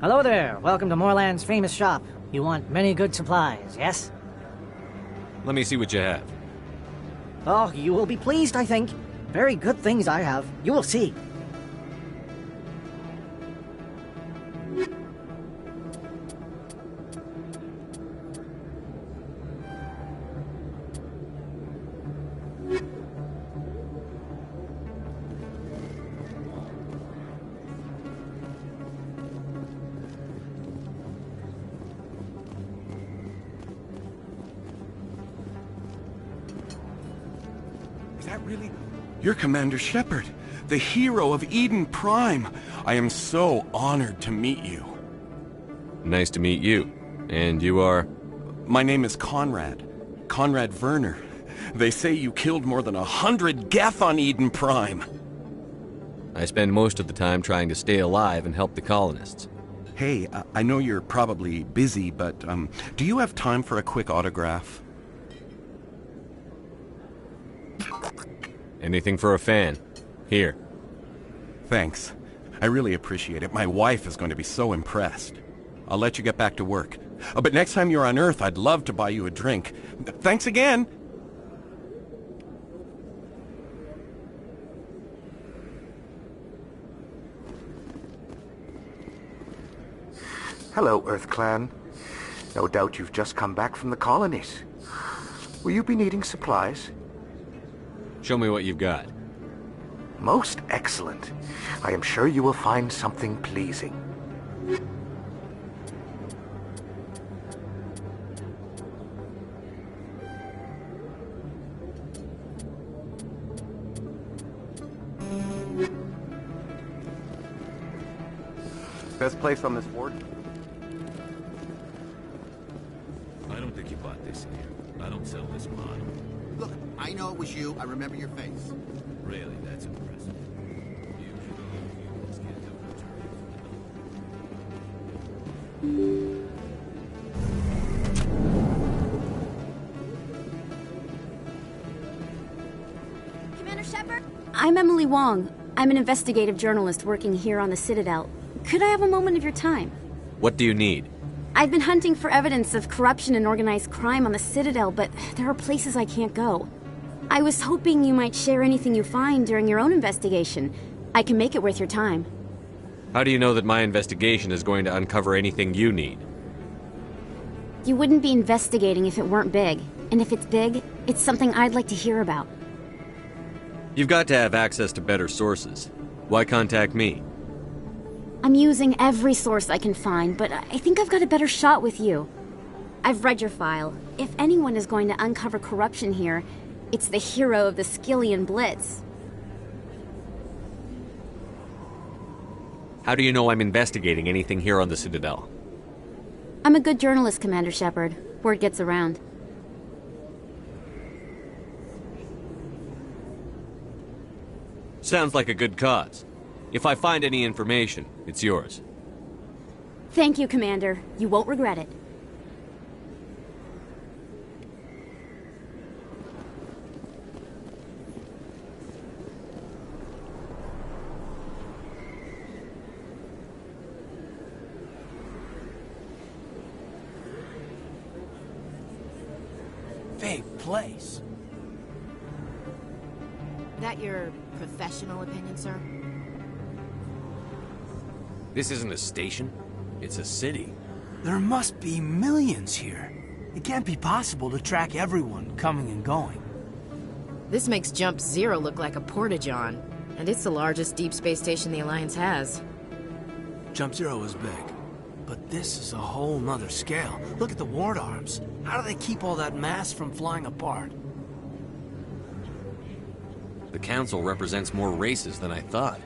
Hello there. Welcome to Moorland's famous shop. You want many good supplies, yes? Let me see what you have. Oh, you will be pleased, I think. Very good things I have. You will see. Really? You're Commander Shepard, the hero of Eden Prime. I am so honored to meet you. Nice to meet you. And you are? My name is Conrad. Conrad Werner. They say you killed more than 100 Geth on Eden Prime. I spend most of the time trying to stay alive and help the colonists. Hey, I know you're probably busy, but do you have time for a quick autograph? Anything for a fan. Here. Thanks. I really appreciate it. My wife is going to be so impressed. I'll let you get back to work. But next time you're on Earth, I'd love to buy you a drink. Thanks again! Hello, Earth Clan. No doubt you've just come back from the colonies. Will you be needing supplies? Show me what you've got. Most excellent. I am sure you will find something pleasing. Best place on this board? I don't think you bought this here. I don't sell this model. Look, I know it was you. I remember your face. Really, that's impressive. Commander Shepard? I'm Emily Wong. I'm an investigative journalist working here on the Citadel. Could I have a moment of your time? What do you need? I've been hunting for evidence of corruption and organized crime on the Citadel, but there are places I can't go. I was hoping you might share anything you find during your own investigation. I can make it worth your time. How do you know that my investigation is going to uncover anything you need? You wouldn't be investigating if it weren't big. And if it's big, it's something I'd like to hear about. You've got to have access to better sources. Why contact me? I'm using every source I can find, but I think I've got a better shot with you. I've read your file. If anyone is going to uncover corruption here, it's the hero of the Skillian Blitz. How do you know I'm investigating anything here on the Citadel? I'm a good journalist, Commander Shepard. Word gets around. Sounds like a good cause. If I find any information, it's yours. Thank you, Commander. You won't regret it. Big place. That your professional opinion, sir? This isn't a station. It's a city. There must be millions here. It can't be possible to track everyone coming and going. This makes Jump Zero look like a porta-john, and it's the largest deep space station the Alliance has. Jump Zero is big, but this is a whole nother scale. Look at the ward arms. How do they keep all that mass from flying apart? The Council represents more races than I thought.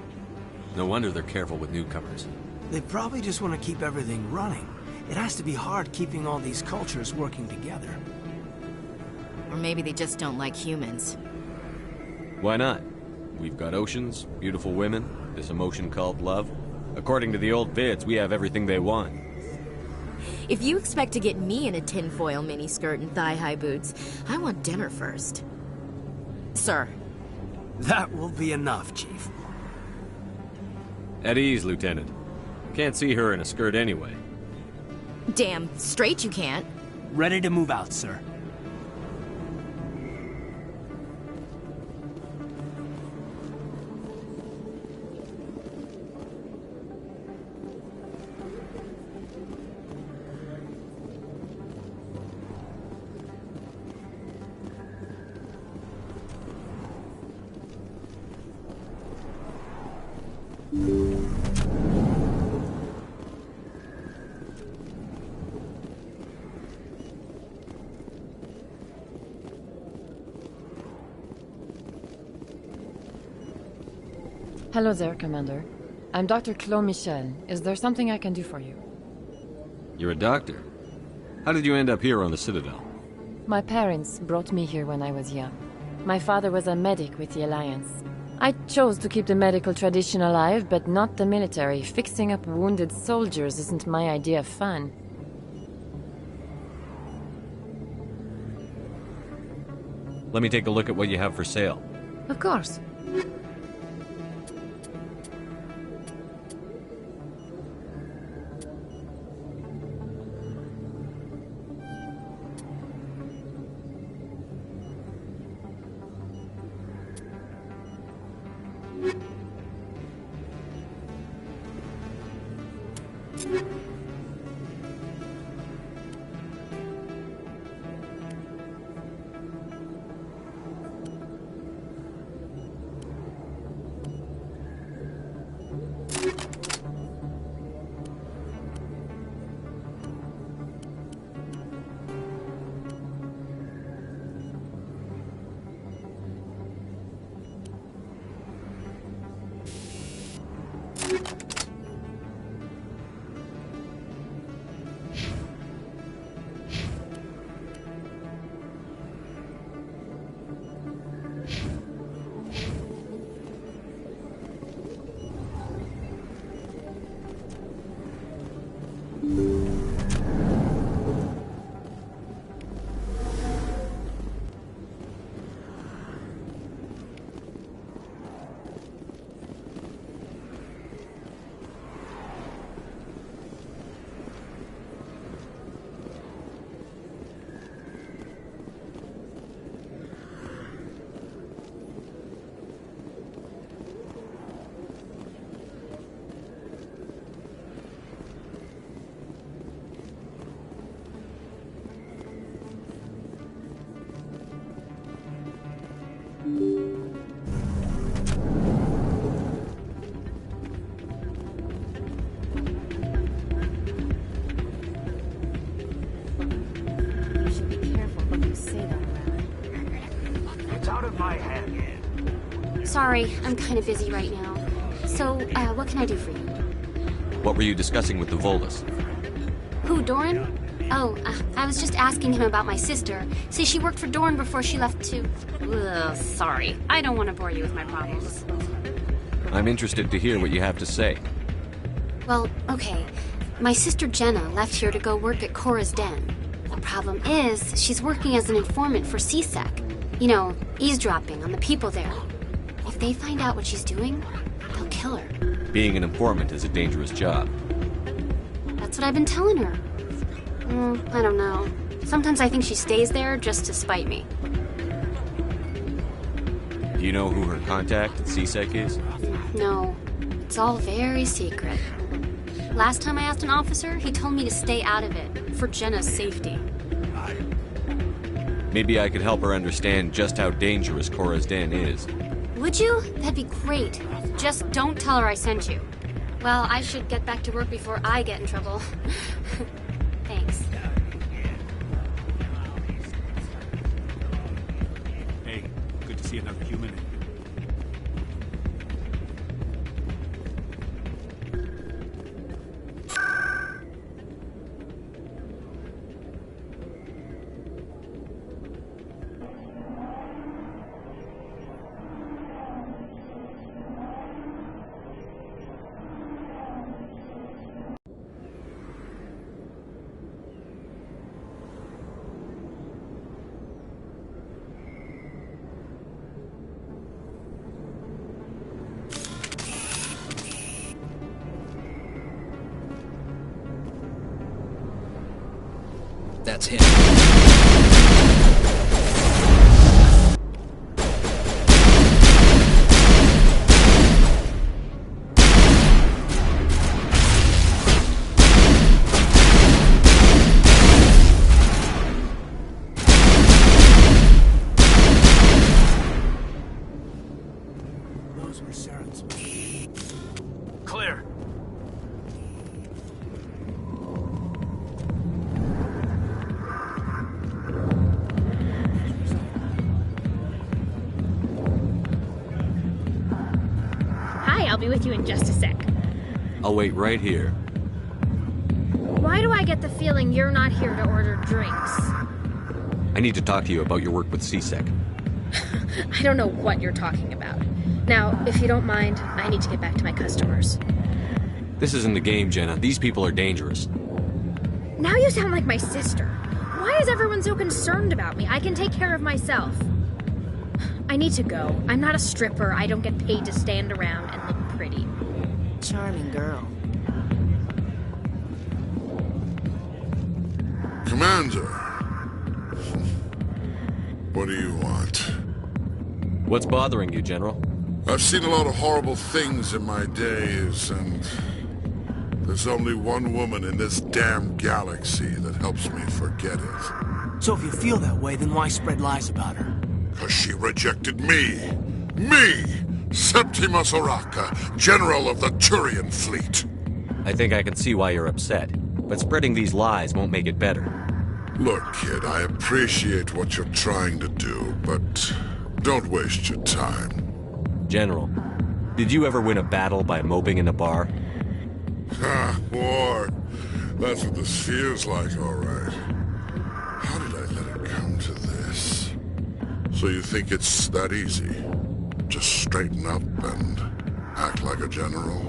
No wonder they're careful with newcomers. They probably just want to keep everything running. It has to be hard keeping all these cultures working together. Or maybe they just don't like humans. Why not? We've got oceans, beautiful women, this emotion called love. According to the old vids, we have everything they want. If you expect to get me in a tinfoil miniskirt and thigh-high boots, I want dinner first. Sir. That will be enough, Chief. At ease, Lieutenant. Can't see her in a skirt anyway. Damn straight you can't. Ready to move out, sir. Hello there, Commander. I'm Dr. Claude Michel. Is there something I can do for you? You're a doctor. How did you end up here on the Citadel? My parents brought me here when I was young. My father was a medic with the Alliance. I chose to keep the medical tradition alive, but not the military. Fixing up wounded soldiers isn't my idea of fun. Let me take a look at what you have for sale. Of course. Sorry, I'm kind of busy right now. So, what can I do for you? What were you discussing with the Volus? Who, Doran? Oh, I was just asking him about my sister. See, she worked for Doran before she left to... Ugh, sorry. I don't want to bore you with my problems. I'm interested to hear what you have to say. Well, okay. My sister Jenna left here to go work at Cora's Den. The problem is, she's working as an informant for CSEC. You know, eavesdropping on the people there. If they find out what she's doing, they'll kill her. Being an informant is a dangerous job. That's what I've been telling her. I don't know. Sometimes I think she stays there just to spite me. Do you know who her contact at CSEC is? No. It's all very secret. Last time I asked an officer, he told me to stay out of it, for Jenna's safety. Maybe I could help her understand just how dangerous Cora's Den is. Would you? That'd be great. Just don't tell her I sent you. Well, I should get back to work before I get in trouble. Thanks. Hey, good to see another human. That's him. Those were Saren's. Clear. Hi, I'll be with you in just a sec. I'll wait right here. Why do I get the feeling you're not here to order drinks? I need to talk to you about your work with CSEC. I don't know what you're talking about. Now, if you don't mind, I need to get back to my customers. This isn't a game, Jenna. These people are dangerous. Now you sound like my sister. Why is everyone so concerned about me? I can take care of myself. I need to go. I'm not a stripper. I don't get paid to stand around and look pretty. Charming girl. Commander. What do you want? What's bothering you, General? I've seen a lot of horrible things in my days, and there's only one woman in this damn galaxy that helps me forget it. So if you feel that way, then why spread lies about her? Because she rejected me! Me! Septimus Oraka, General of the Turian Fleet! I think I can see why you're upset, but spreading these lies won't make it better. Look, kid, I appreciate what you're trying to do, but don't waste your time. General, did you ever win a battle by moping in a bar? Ha, war. That's what this feels like, all right. How did I let it come to this? So you think it's that easy? Just straighten up and act like a general?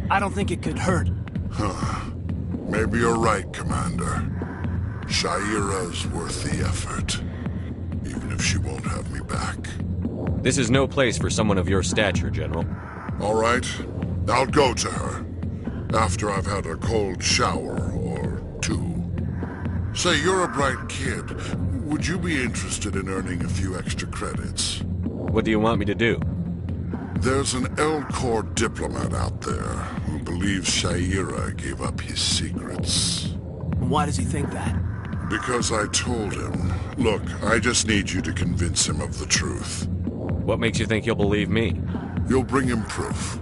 I don't think it could hurt. Huh. Maybe you're right, Commander. Shaira's worth the effort. Even if she won't have me back. This is no place for someone of your stature, General. All right. I'll go to her. After I've had a cold shower or two. Say, you're a bright kid. Would you be interested in earning a few extra credits? What do you want me to do? There's an Elcor diplomat out there who believes Shaira gave up his secrets. Why does he think that? Because I told him. Look, I just need you to convince him of the truth. What makes you think he'll believe me? You'll bring him proof.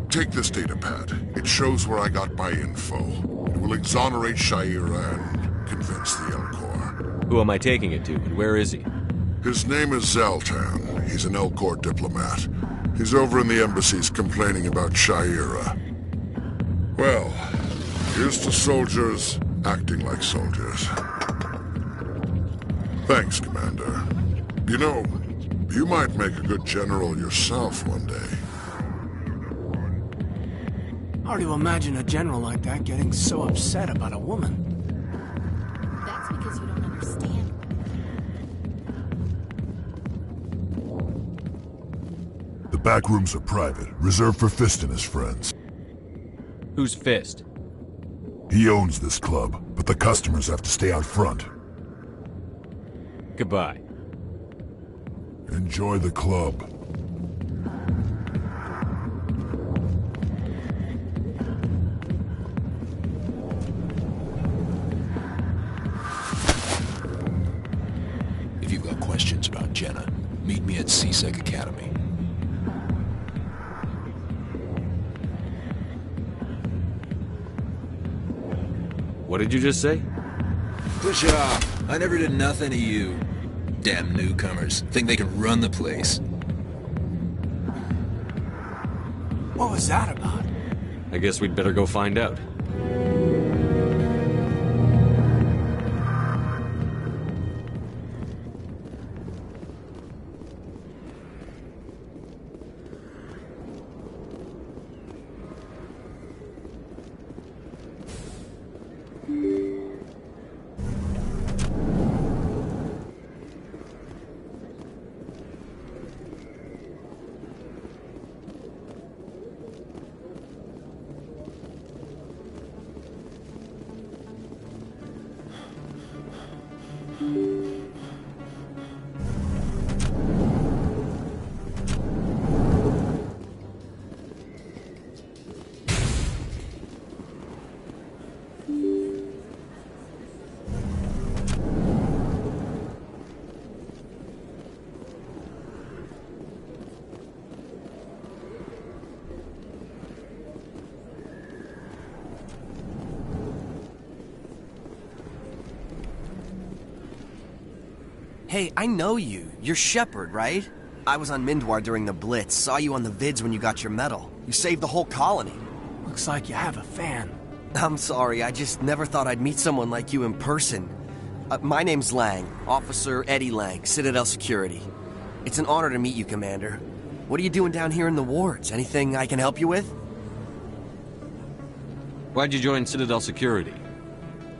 Take this datapad. It shows where I got my info. It will exonerate Shaira and convince the Elcor. Who am I taking it to, and where is he? His name is Zaltan. He's an Elcor diplomat. He's over in the embassies complaining about Shaira. Well, here's to soldiers acting like soldiers. Thanks, Commander. You know, you might make a good general yourself one day. Hard to imagine a general like that getting so upset about a woman. That's because you don't understand. The back rooms are private, reserved for Fist and his friends. Who's Fist? He owns this club, but the customers have to stay out front. Goodbye. Enjoy the club. If you've got questions about Jenna, meet me at CSEC Academy. What did you just say? Push it off. I never did nothing to you. Damn newcomers. Think they can run the place. What was that about? I guess we'd better go find out. Hey, I know you. You're Shepard, right? I was on Mindwar during the Blitz. Saw you on the vids when you got your medal. You saved the whole colony. Looks like you have a fan. I'm sorry, I just never thought I'd meet someone like you in person. My name's Lang, Officer Eddie Lang, Citadel Security. It's an honor to meet you, Commander. What are you doing down here in the wards? Anything I can help you with? Why'd you join Citadel Security?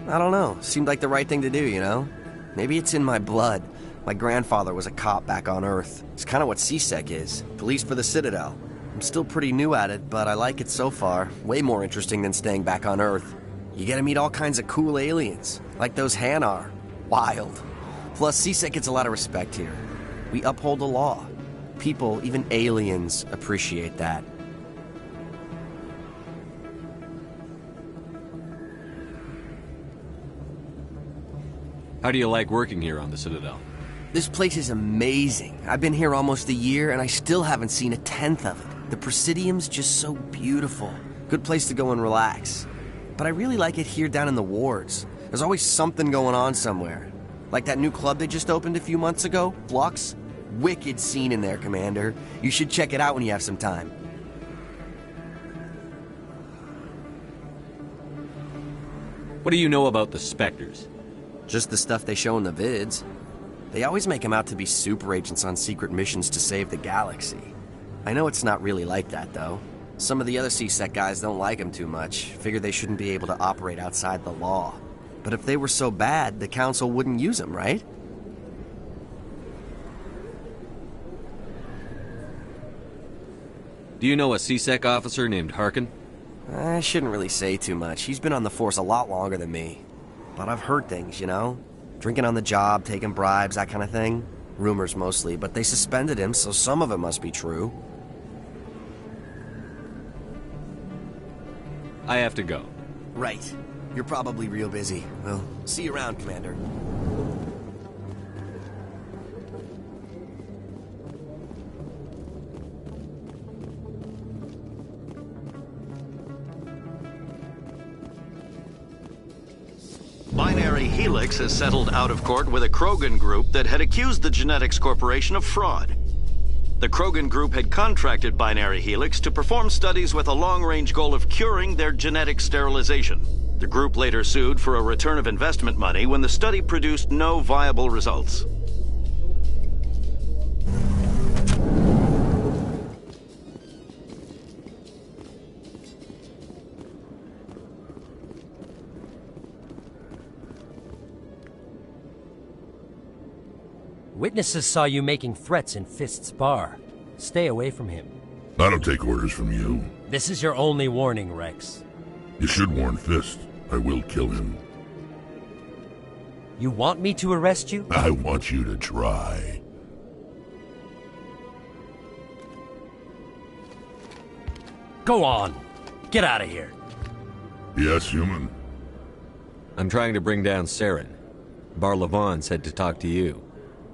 I don't know. Seemed like the right thing to do, you know? Maybe it's in my blood. My grandfather was a cop back on Earth. It's kind of what CSEC is. Police for the Citadel. I'm still pretty new at it, but I like it so far. Way more interesting than staying back on Earth. You get to meet all kinds of cool aliens, like those Hanar. Wild. Plus, CSEC gets a lot of respect here. We uphold the law. People, even aliens, appreciate that. How do you like working here on the Citadel? This place is amazing. I've been here almost a year, and I still haven't seen a tenth of it. The Presidium's just so beautiful. Good place to go and relax. But I really like it here down in the wards. There's always something going on somewhere. Like that new club they just opened a few months ago, Flux. Wicked scene in there, Commander. You should check it out when you have some time. What do you know about the Spectres? Just the stuff they show in the vids. They always make them out to be super agents on secret missions to save the galaxy. I know it's not really like that, though. Some of the other CSEC guys don't like them too much, figure they shouldn't be able to operate outside the law. But if they were so bad, the Council wouldn't use them, right? Do you know a CSEC officer named Harkin? I shouldn't really say too much. He's been on the force a lot longer than me. But I've heard things, you know? Drinking on the job, taking bribes, that kind of thing. Rumors mostly, but they suspended him, so some of it must be true. I have to go. Right. You're probably real busy. Well, see you around, Commander. Binary Helix has settled out of court with a Krogan group that had accused the Genetics Corporation of fraud. The Krogan group had contracted Binary Helix to perform studies with a long-range goal of curing their genetic sterilization. The group later sued for a return of investment money when the study produced no viable results. Witnesses saw you making threats in Fist's bar. Stay away from him. I don't take orders from you. This is your only warning, Rex. You should warn Fist. I will kill him. You want me to arrest you? I want you to try. Go on. Get out of here. Yes, human. I'm trying to bring down Saren. Barlavon said to talk to you.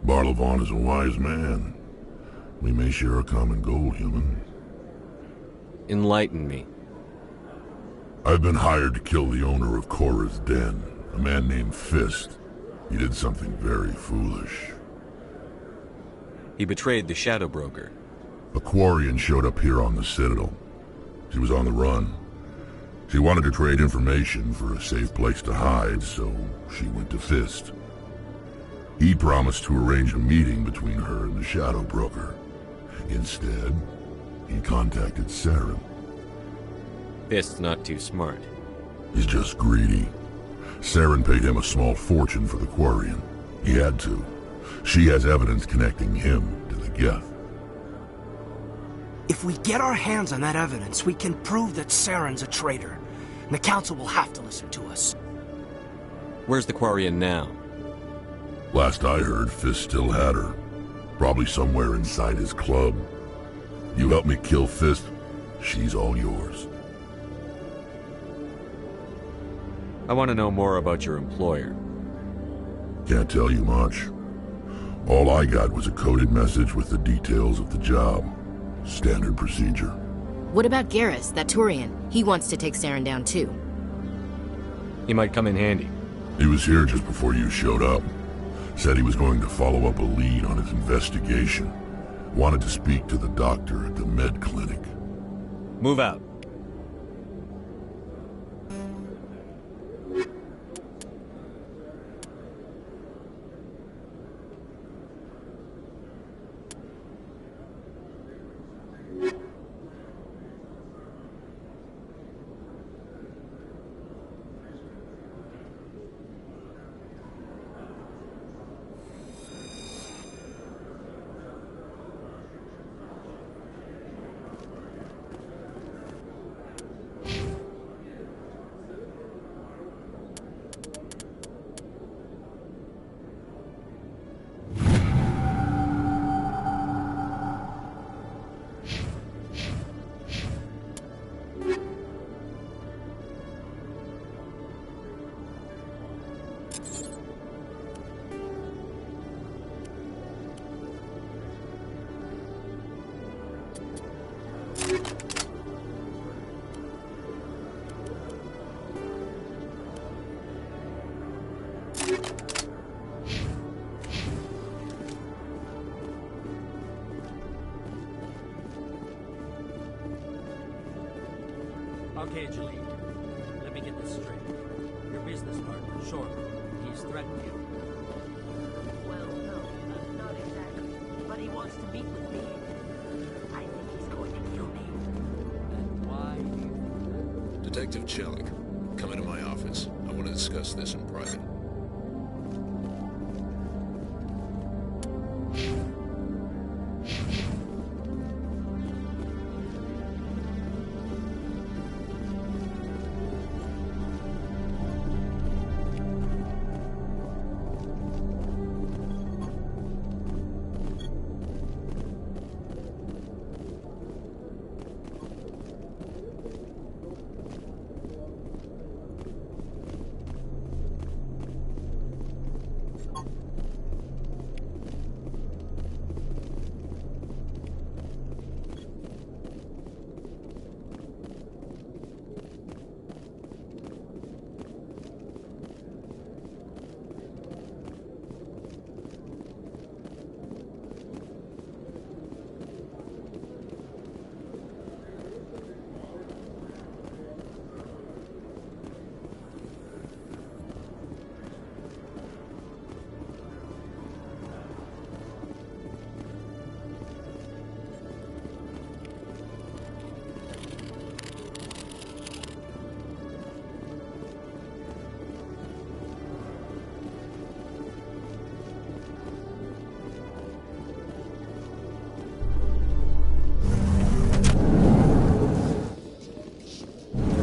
Barlavon is a wise man. We may share a common goal, human. Enlighten me. I've been hired to kill the owner of Cora's Den, a man named Fist. He did something very foolish. He betrayed the Shadow Broker. A Quarian showed up here on the Citadel. She was on the run. She wanted to trade information for a safe place to hide, so she went to Fist. He promised to arrange a meeting between her and the Shadow Broker. Instead, he contacted Saren. Fist's not too smart. He's just greedy. Saren paid him a small fortune for the Quarian. He had to. She has evidence connecting him to the Geth. If we get our hands on that evidence, we can prove that Saren's a traitor. And the Council will have to listen to us. Where's the Quarian now? Last I heard, Fist still had her. Probably somewhere inside his club. You help me kill Fist, she's all yours. I want to know more about your employer. Can't tell you much. All I got was a coded message with the details of the job. Standard procedure. What about Garrus, that Turian? He wants to take Saren down too. He might come in handy. He was here just before you showed up. Said he was going to follow up a lead on his investigation. Wanted to speak to the doctor at the med clinic. Move out. Okay, Julie. Let me get this straight. Your business partner, Short, he's threatened you. Well, no, not exactly. But he wants to meet with me. I think he's going to kill me. And why do you think that? Detective Chelik, come into my office. I want to discuss this in private.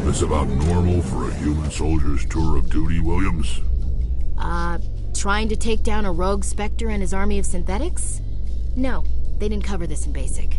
This about normal for a human soldier's tour of duty, Williams? Trying to take down a rogue Spectre and his army of synthetics? No, they didn't cover this in basic.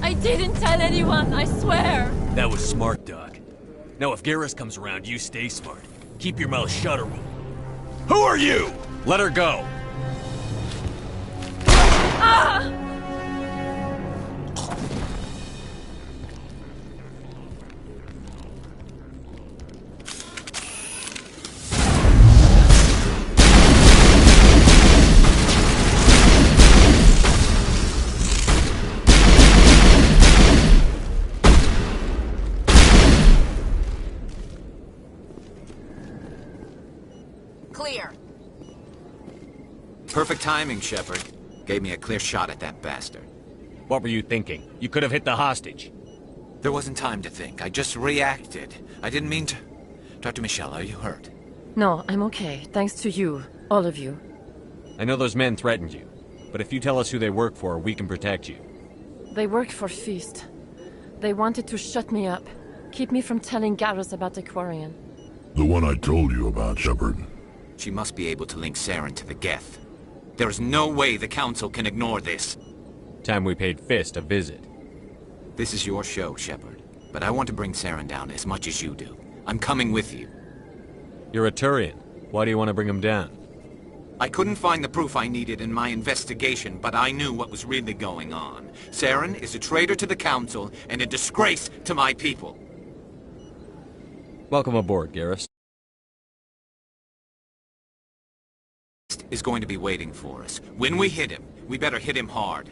I didn't tell anyone, I swear! That was smart, Doc. Now if Garrus comes around, you stay smart. Keep your mouth shut or we'll... Who are you? Let her go! Ah! Clear. Perfect timing, Shepard. Gave me a clear shot at that bastard. What were you thinking? You could have hit the hostage. There wasn't time to think. I just reacted. I didn't mean to... Dr. Michelle, are you hurt? No, I'm okay. Thanks to you. All of you. I know those men threatened you. But if you tell us who they work for, we can protect you. They work for Feast. They wanted to shut me up, keep me from telling Garrus about the Quarian. The one I told you about, Shepard. She must be able to link Saren to the Geth. There is no way the Council can ignore this. Time we paid Fist a visit. This is your show, Shepard. But I want to bring Saren down as much as you do. I'm coming with you. You're a Turian. Why do you want to bring him down? I couldn't find the proof I needed in my investigation, but I knew what was really going on. Saren is a traitor to the Council and a disgrace to my people. Welcome aboard, Garrus. Is going to be waiting for us. When we hit him, we better hit him hard.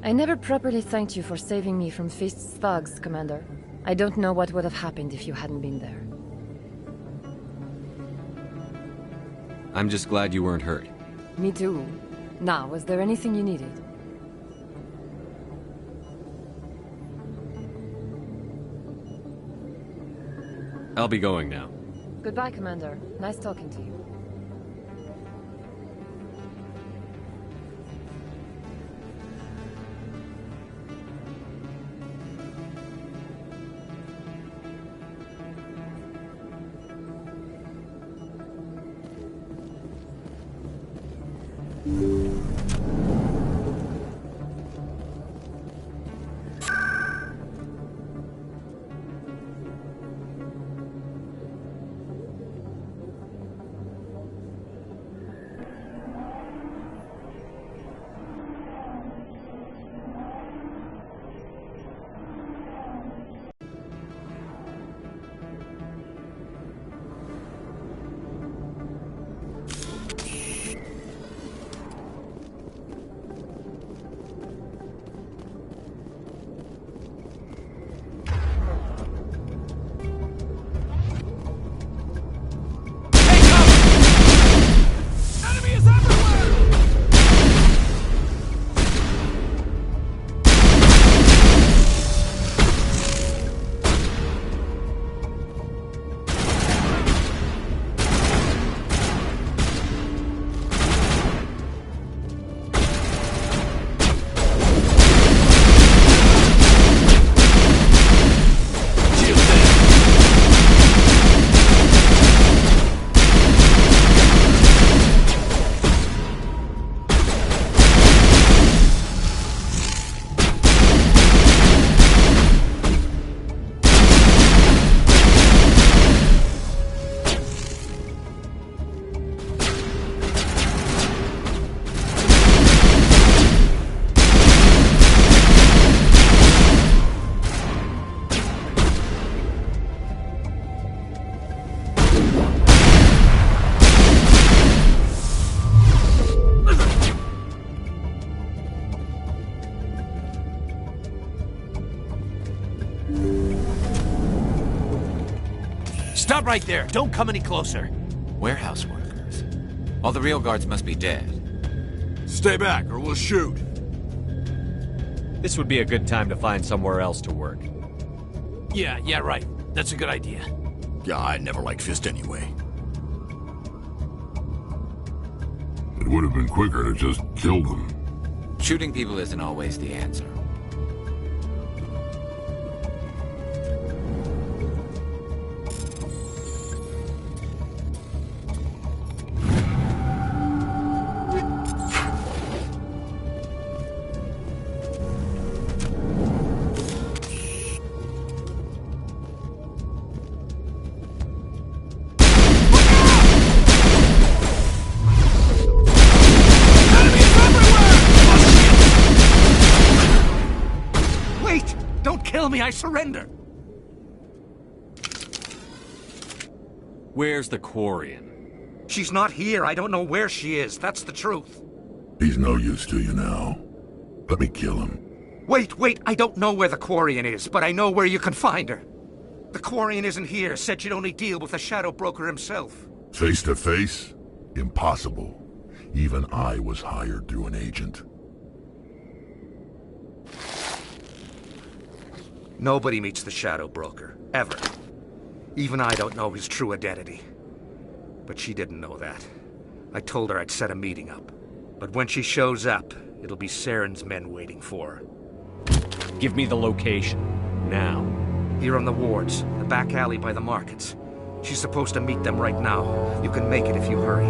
I never properly thanked you for saving me from Feast's thugs, Commander. I don't know what would have happened if you hadn't been there. I'm just glad you weren't hurt. Me too. Now, was there anything you needed? I'll be going now. Goodbye, Commander. Nice talking to you. Stop right there. Don't come any closer. Warehouse workers. All the real guards must be dead. Stay back, or we'll shoot. This would be a good time to find somewhere else to work. Yeah, right. That's a good idea. Yeah, I never liked Fist anyway. It would have been quicker to just kill them. Shooting people isn't always the answer. Kill me, I surrender! Where's the Quarian? She's not here. I don't know where she is. That's the truth. He's no use to you now. Let me kill him. Wait. I don't know where the Quarian is, but I know where you can find her. The Quarian isn't here. Said she'd only deal with the Shadow Broker himself. Face to face? Impossible. Even I was hired through an agent. Nobody meets the Shadow Broker, ever. Even I don't know his true identity. But she didn't know that. I told her I'd set a meeting up. But when she shows up, it'll be Saren's men waiting for her. Give me the location, now. Here on the wards, the back alley by the markets. She's supposed to meet them right now. You can make it if you hurry.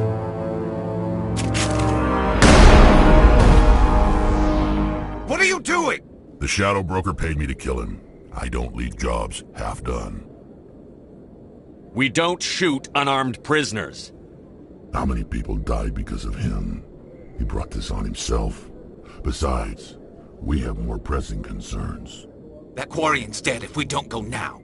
What are you doing? The Shadow Broker paid me to kill him. I don't leave jobs half done. We don't shoot unarmed prisoners. How many people died because of him? He brought this on himself. Besides, we have more pressing concerns. That Quarian's dead if we don't go now.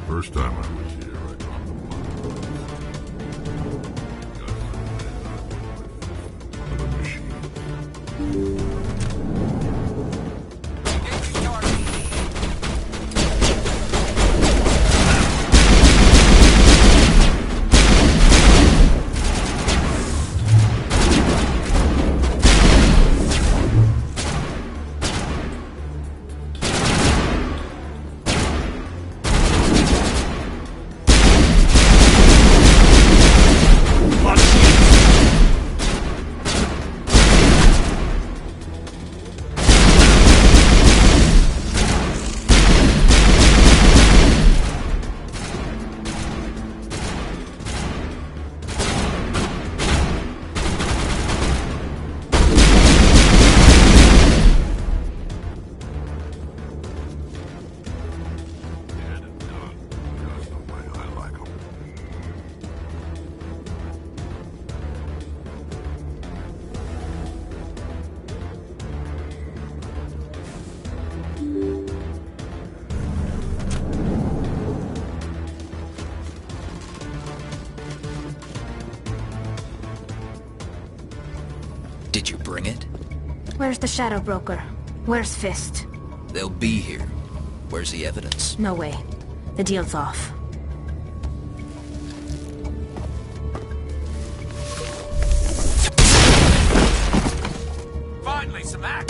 First time I was here, I dropped the block. Another machine. Did you bring it? Where's the Shadow Broker? Where's Fist? They'll be here. Where's the evidence? No way. The deal's off. Finally, some action!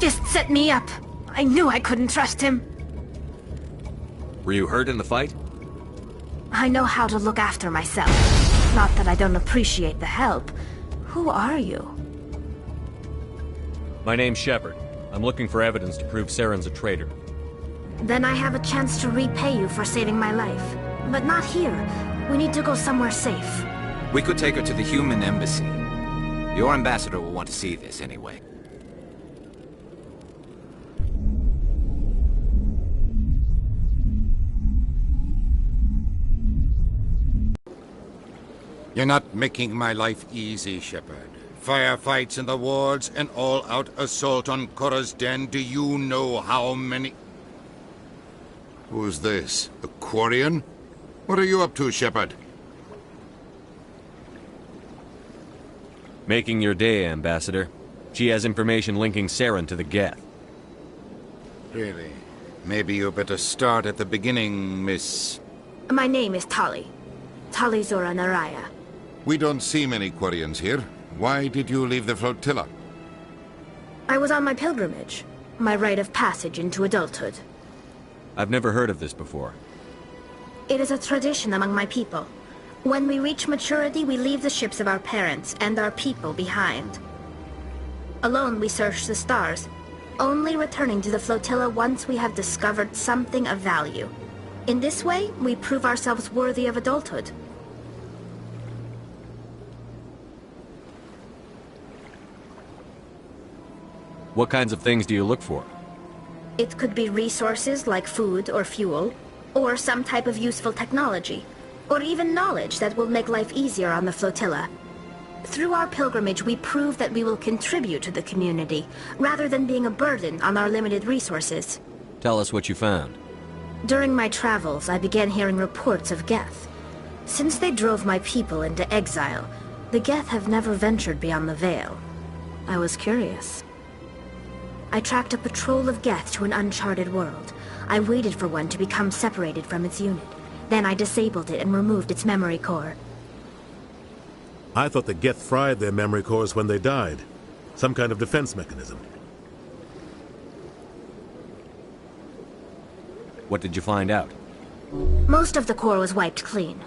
Just set me up. I knew I couldn't trust him. Were you hurt in the fight? I know how to look after myself. Not that I don't appreciate the help. Who are you? My name's Shepard. I'm looking for evidence to prove Saren's a traitor. Then I have a chance to repay you for saving my life. But not here. We need to go somewhere safe. We could take her to the human embassy. Your ambassador will want to see this anyway. You're not making my life easy, Shepard. Firefights in the wards, an all-out assault on Korra's den. Do you know how many... Who's this? A Quarian? What are you up to, Shepard? Making your day, Ambassador. She has information linking Saren to the Geth. Really? Maybe you better start at the beginning, Miss... My name is Tali. Tali Zora Naraya. We don't see many Quarians here. Why did you leave the flotilla? I was on my pilgrimage. My rite of passage into adulthood. I've never heard of this before. It is a tradition among my people. When we reach maturity, we leave the ships of our parents and our people behind. Alone, we search the stars, only returning to the flotilla once we have discovered something of value. In this way, we prove ourselves worthy of adulthood. What kinds of things do you look for? It could be resources like food or fuel, or some type of useful technology, or even knowledge that will make life easier on the flotilla. Through our pilgrimage, we prove that we will contribute to the community, rather than being a burden on our limited resources. Tell us what you found. During my travels, I began hearing reports of Geth. Since they drove my people into exile, the Geth have never ventured beyond the Veil. I was curious. I tracked a patrol of Geth to an uncharted world. I waited for one to become separated from its unit. Then I disabled it and removed its memory core. I thought the Geth fried their memory cores when they died. Some kind of defense mechanism. What did you find out? Most of the core was wiped clean,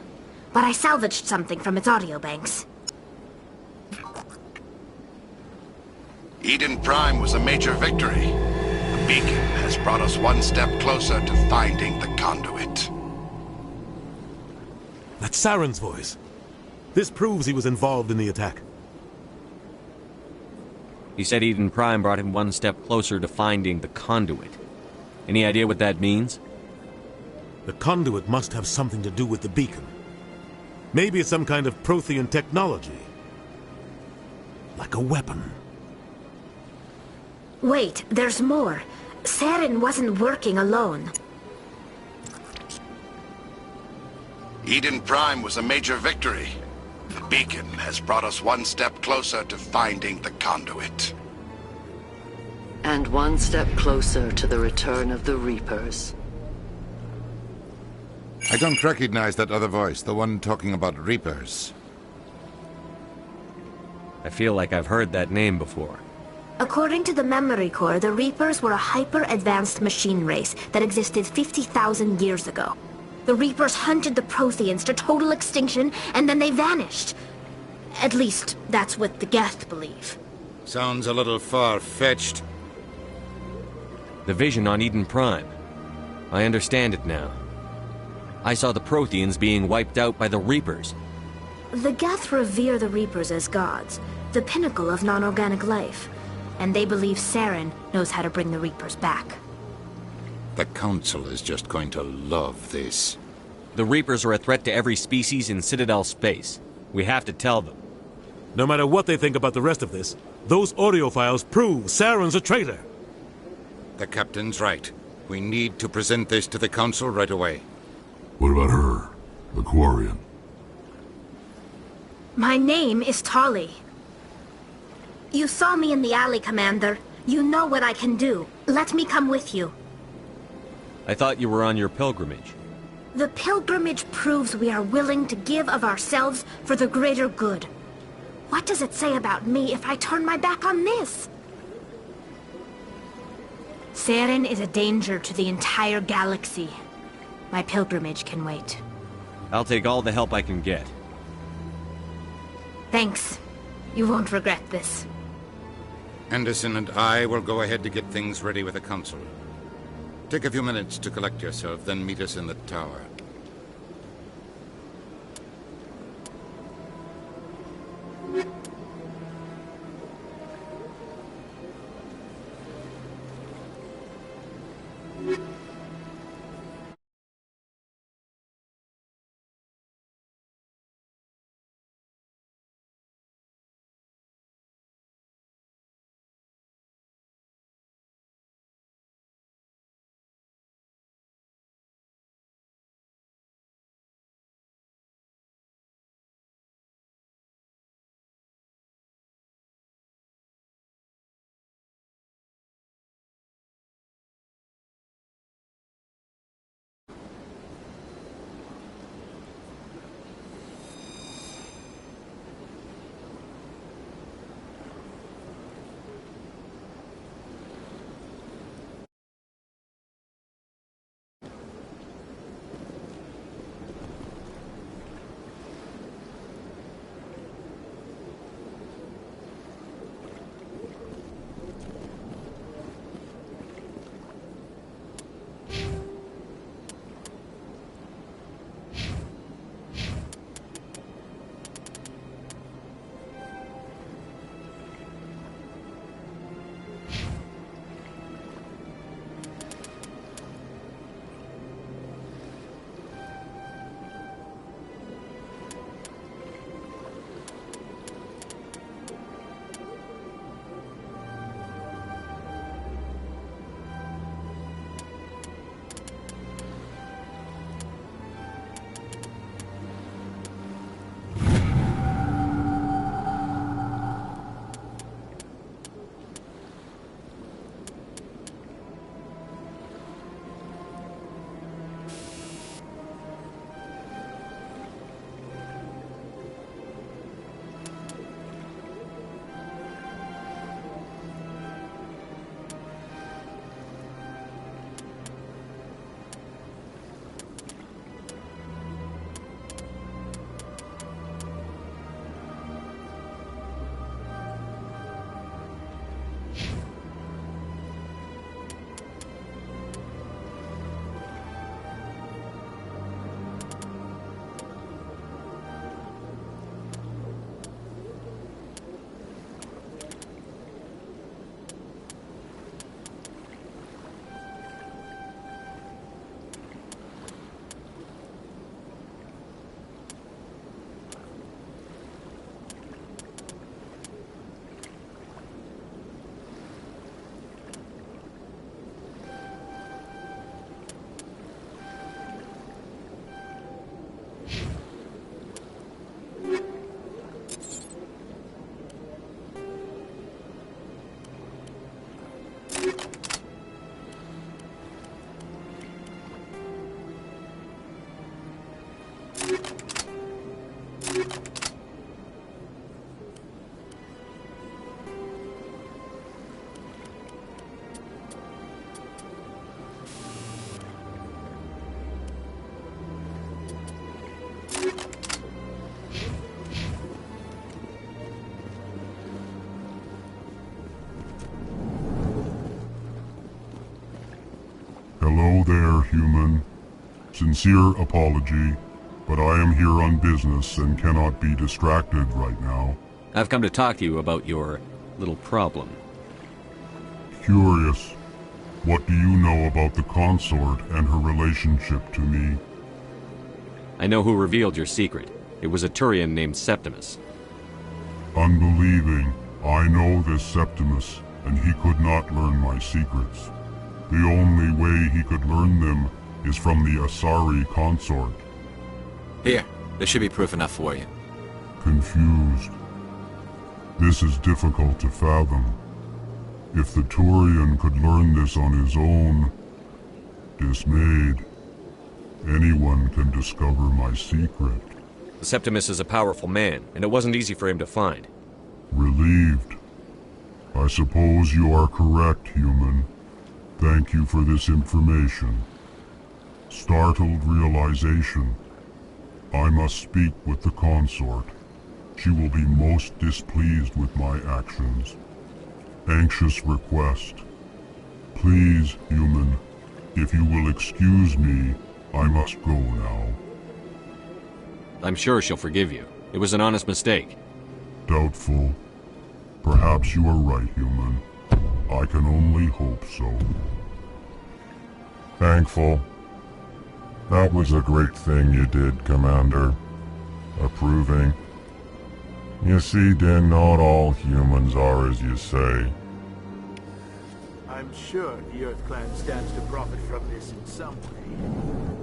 but I salvaged something from its audio banks. Eden Prime was a major victory. The beacon has brought us one step closer to finding the conduit. That's Saren's voice. This proves he was involved in the attack. He said Eden Prime brought him one step closer to finding the conduit. Any idea what that means? The conduit must have something to do with the beacon. Maybe it's some kind of Prothean technology. Like a weapon. Wait, there's more. Saren wasn't working alone. Eden Prime was a major victory. The beacon has brought us one step closer to finding the conduit. And one step closer to the return of the Reapers. I don't recognize that other voice, the one talking about Reapers. I feel like I've heard that name before. According to the memory core, the Reapers were a hyper-advanced machine race that existed 50,000 years ago. The Reapers hunted the Protheans to total extinction, and then they vanished. At least, that's what the Geth believe. Sounds a little far-fetched. The vision on Eden Prime. I understand it now. I saw the Protheans being wiped out by the Reapers. The Geth revere the Reapers as gods, the pinnacle of non-organic life. And they believe Saren knows how to bring the Reapers back. The Council is just going to love this. The Reapers are a threat to every species in Citadel space. We have to tell them. No matter what they think about the rest of this, those audio files prove Saren's a traitor. The Captain's right. We need to present this to the Council right away. What about her? The Quarian? My name is Tali. You saw me in the alley, Commander. You know what I can do. Let me come with you. I thought you were on your pilgrimage. The pilgrimage proves we are willing to give of ourselves for the greater good. What does it say about me if I turn my back on this? Saren is a danger to the entire galaxy. My pilgrimage can wait. I'll take all the help I can get. Thanks. You won't regret this. Anderson and I will go ahead to get things ready with the Council. Take a few minutes to collect yourself, then meet us in the tower. Hello there, human. Sincere apology, but I am here on business and cannot be distracted right now. I've come to talk to you about your little problem. Curious. What do you know about the consort and her relationship to me? I know who revealed your secret. It was a Turian named Septimus. Unbelieving. I know this Septimus, and he could not learn my secrets. The only way he could learn them is from the Asari consort. Here, there should be proof enough for you. Confused. This is difficult to fathom. If the Turian could learn this on his own, dismayed, anyone can discover my secret. Septimus is a powerful man, and it wasn't easy for him to find. Relieved. I suppose you are correct, human. Thank you for this information. Startled realization. I must speak with the consort. She will be most displeased with my actions. Anxious request. Please, human, if you will excuse me, I must go now. I'm sure she'll forgive you. It was an honest mistake. Doubtful. Perhaps you are right, human. I can only hope so. Thankful. That was a great thing you did, Commander. Approving. You see, Din, not all humans are as you say. I'm sure the Earth Clan stands to profit from this in some way.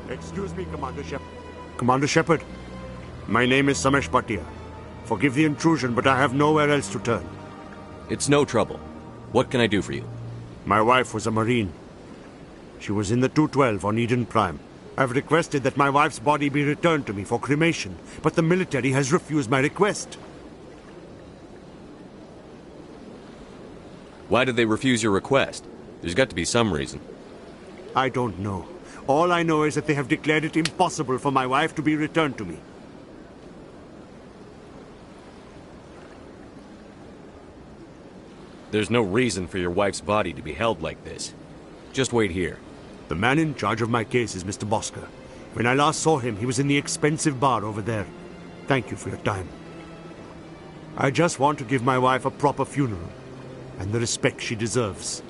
Excuse me, Commander Shepard. Commander Shepard, my name is Samesh Bhatia. Forgive the intrusion, but I have nowhere else to turn. It's no trouble. What can I do for you? My wife was a Marine. She was in the 212 on Eden Prime. I've requested that my wife's body be returned to me for cremation, but the military has refused my request. Why did they refuse your request? There's got to be some reason. I don't know. All I know is that they have declared it impossible for my wife to be returned to me. There's no reason for your wife's body to be held like this. Just wait here. The man in charge of my case is Mr. Bosker. When I last saw him, he was in the expensive bar over there. Thank you for your time. I just want to give my wife a proper funeral, and the respect she deserves.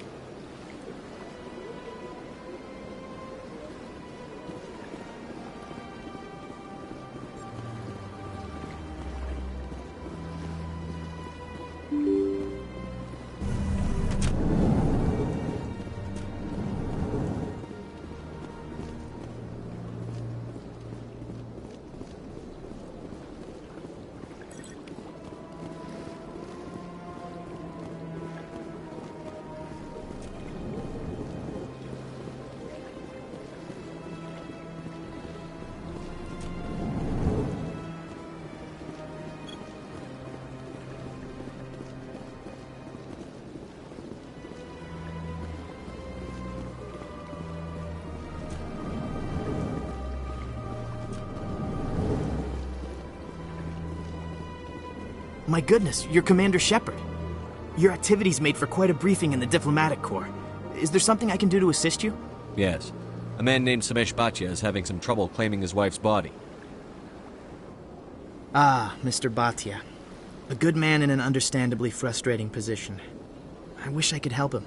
My goodness, you're Commander Shepard. Your activities made for quite a briefing in the Diplomatic Corps. Is there something I can do to assist you? Yes. A man named Samesh Bhatia is having some trouble claiming his wife's body. Ah, Mr. Bhatia. A good man in an understandably frustrating position. I wish I could help him.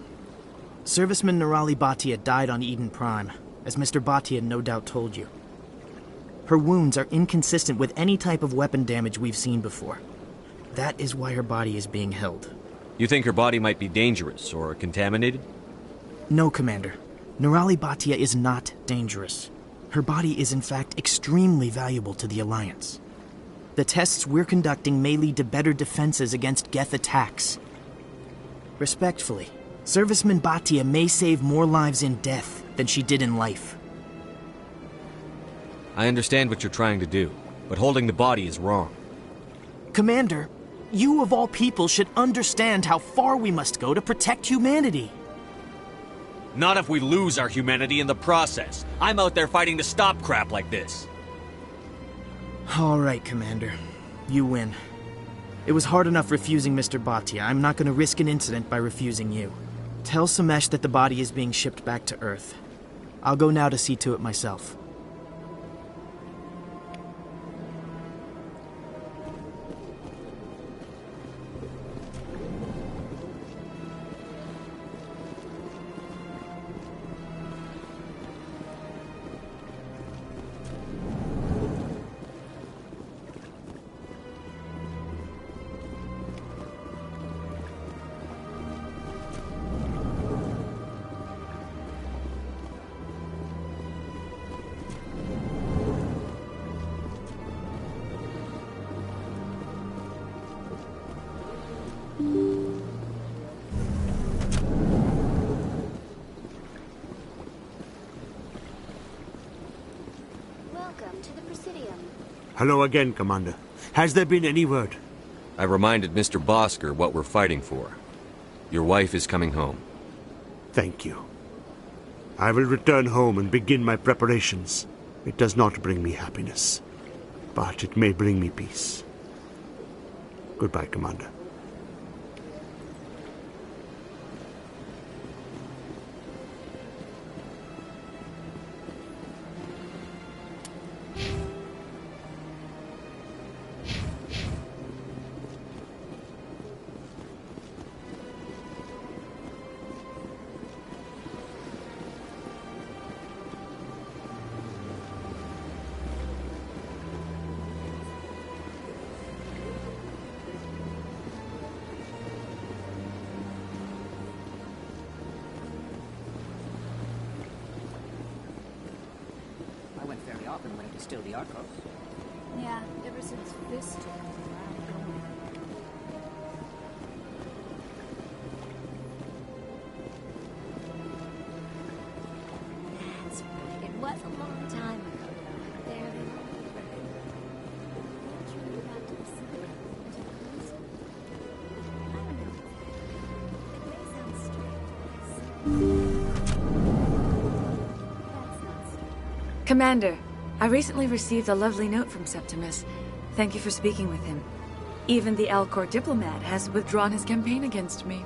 Serviceman Nirali Bhatia died on Eden Prime, as Mr. Bhatia no doubt told you. Her wounds are inconsistent with any type of weapon damage we've seen before. That is why her body is being held. You think her body might be dangerous or contaminated? No, Commander. Nirali Bhatia is not dangerous. Her body is in fact extremely valuable to the Alliance. The tests we're conducting may lead to better defenses against Geth attacks. Respectfully, Serviceman Bhatia may save more lives in death than she did in life. I understand what you're trying to do, but holding the body is wrong. Commander, you of all people should understand how far we must go to protect humanity. Not if we lose our humanity in the process. I'm out there fighting to stop crap like this. All right, Commander. You win. It was hard enough refusing Mr. Bhatia. I'm not going to risk an incident by refusing you. Tell Samesh that the body is being shipped back to Earth. I'll go now to see to it myself. Welcome to the Presidium. Hello again, Commander. Has there been any word? I reminded Mr. Bosker what we're fighting for. Your wife is coming home. Thank you. I will return home and begin my preparations. It does not bring me happiness, but it may bring me peace. Goodbye, Commander. I went fairly often when it was still the Arcos. Yeah, ever since this took That's right. It was a long time ago. There they were. Won't you go back to the city? To the coast? I don't know exactly. It may sound strange. That's not strange. Commander, I recently received a lovely note from Septimus. Thank you for speaking with him. Even the Alcor diplomat has withdrawn his campaign against me.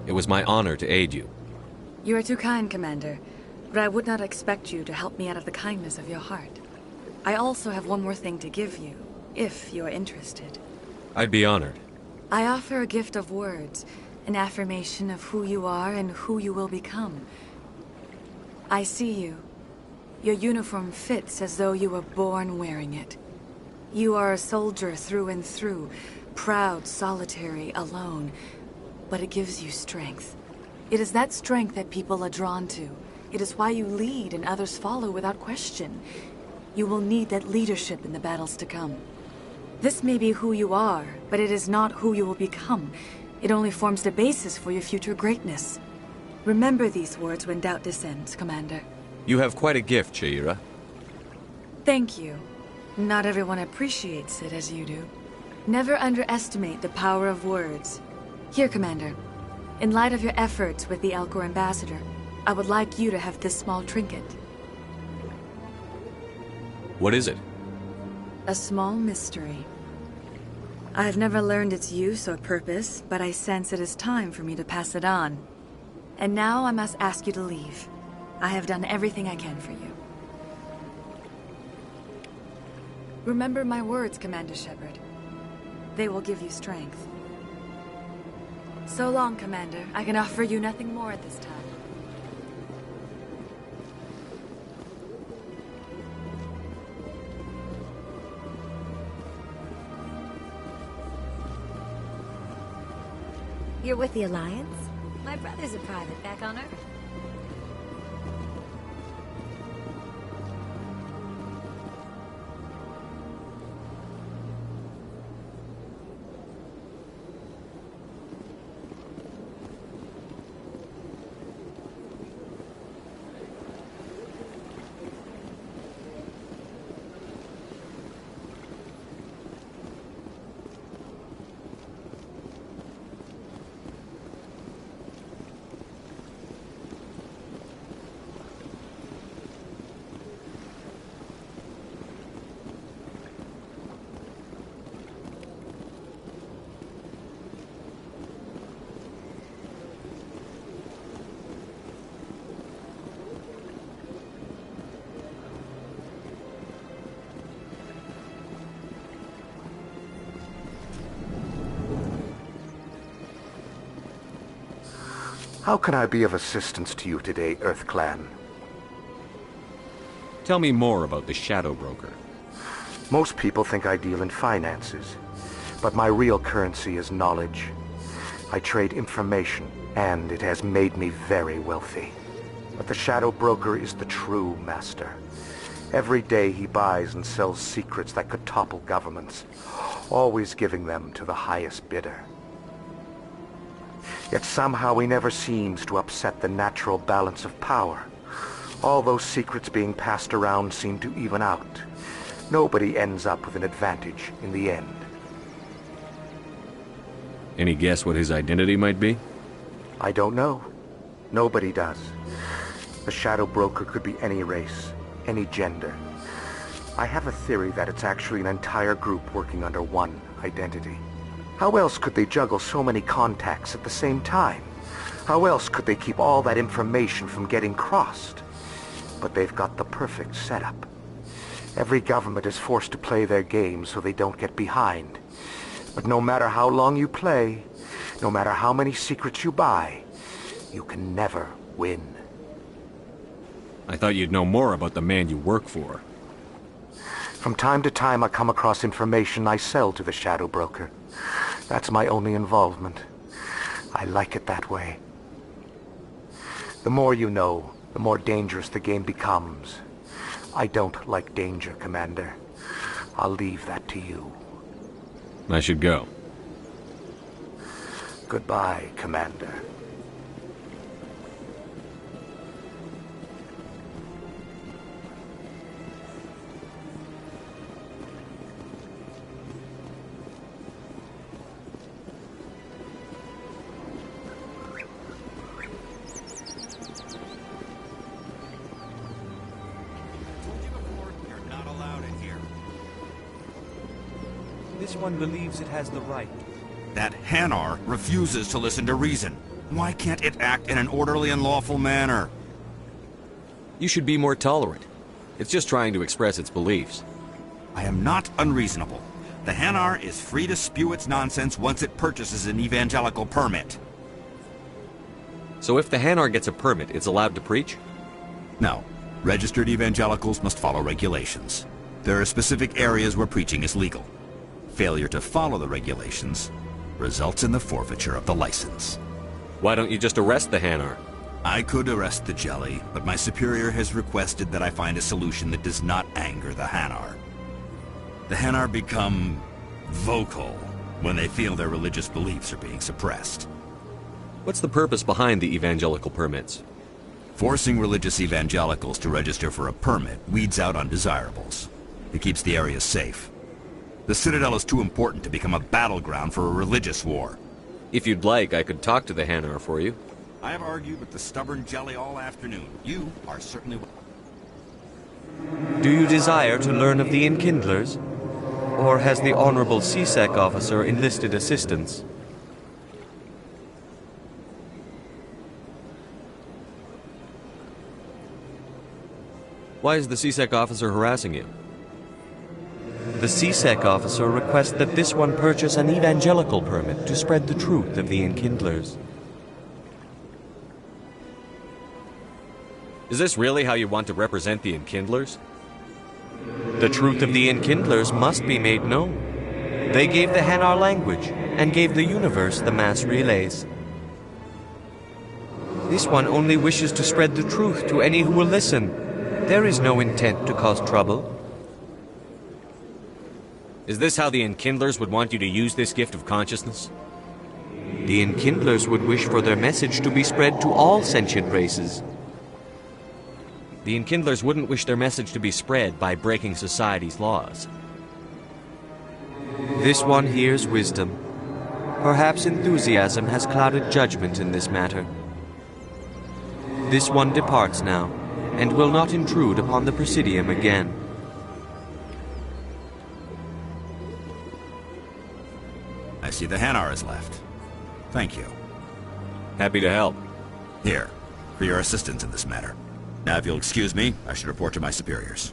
It was my honor to aid you. You are too kind, Commander, but I would not expect you to help me out of the kindness of your heart. I also have one more thing to give you, if you are interested. I'd be honored. I offer a gift of words, an affirmation of who you are and who you will become. I see you. Your uniform fits as though you were born wearing it. You are a soldier through and through, proud, solitary, alone, but it gives you strength. It is that strength that people are drawn to. It is why you lead and others follow without question. You will need that leadership in the battles to come. This may be who you are, but it is not who you will become. It only forms the basis for your future greatness. Remember these words when doubt descends, Commander. You have quite a gift, Shaira. Thank you. Not everyone appreciates it as you do. Never underestimate the power of words. Here, Commander. In light of your efforts with the Alcor ambassador, I would like you to have this small trinket. What is it? A small mystery. I have never learned its use or purpose, but I sense it is time for me to pass it on. And now I must ask you to leave. I have done everything I can for you. Remember my words, Commander Shepard. They will give you strength. So long, Commander. I can offer you nothing more at this time. You're with the Alliance? My brother's a private back on Earth. How can I be of assistance to you today, Earth Clan? Tell me more about the Shadow Broker. Most people think I deal in finances, but my real currency is knowledge. I trade information, and it has made me very wealthy. But the Shadow Broker is the true master. Every day he buys and sells secrets that could topple governments, always giving them to the highest bidder. Yet somehow he never seems to upset the natural balance of power. All those secrets being passed around seem to even out. Nobody ends up with an advantage in the end. Any guess what his identity might be? I don't know. Nobody does. The Shadow Broker could be any race, any gender. I have a theory that it's actually an entire group working under one identity. How else could they juggle so many contacts at the same time? How else could they keep all that information from getting crossed? But they've got the perfect setup. Every government is forced to play their game so they don't get behind. But no matter how long you play, no matter how many secrets you buy, you can never win. I thought you'd know more about the man you work for. From time to time I come across information I sell to the Shadow Broker. That's my only involvement. I like it that way. The more you know, the more dangerous the game becomes. I don't like danger, Commander. I'll leave that to you. I should go. Goodbye, Commander. This one believes it has the right. That Hanar refuses to listen to reason. Why can't it act in an orderly and lawful manner? You should be more tolerant. It's just trying to express its beliefs. I am not unreasonable. The Hanar is free to spew its nonsense once it purchases an evangelical permit. So if the Hanar gets a permit, it's allowed to preach? No. Registered evangelicals must follow regulations. There are specific areas where preaching is legal. Failure to follow the regulations results in the forfeiture of the license. Why don't you just arrest the Hanar? I could arrest the jelly, but my superior has requested that I find a solution that does not anger the Hanar. The Hanar become vocal when they feel their religious beliefs are being suppressed. What's the purpose behind the evangelical permits? Forcing religious evangelicals to register for a permit weeds out undesirables. It keeps the area safe. The Citadel is too important to become a battleground for a religious war. If you'd like, I could talk to the Hanar for you. I have argued with the stubborn jelly all afternoon. You are certainly... Do you desire to learn of the Enkindlers? Or has the Honorable CSEC officer enlisted assistance? Why is the CSEC officer harassing you? The CSEC officer requests that this one purchase an evangelical permit to spread the truth of the Enkindlers. Is this really how you want to represent the Enkindlers? The truth of the Enkindlers must be made known. They gave the Hanar language, and gave the universe the mass relays. This one only wishes to spread the truth to any who will listen. There is no intent to cause trouble. Is this how the Enkindlers would want you to use this gift of consciousness? The Enkindlers would wish for their message to be spread to all sentient races. The Enkindlers wouldn't wish their message to be spread by breaking society's laws. This one hears wisdom. Perhaps enthusiasm has clouded judgment in this matter. This one departs now, and will not intrude upon the Presidium again. I see the Hanar is left. Thank you. Happy to help. Here, for your assistance in this matter. Now, if you'll excuse me, I should report to my superiors.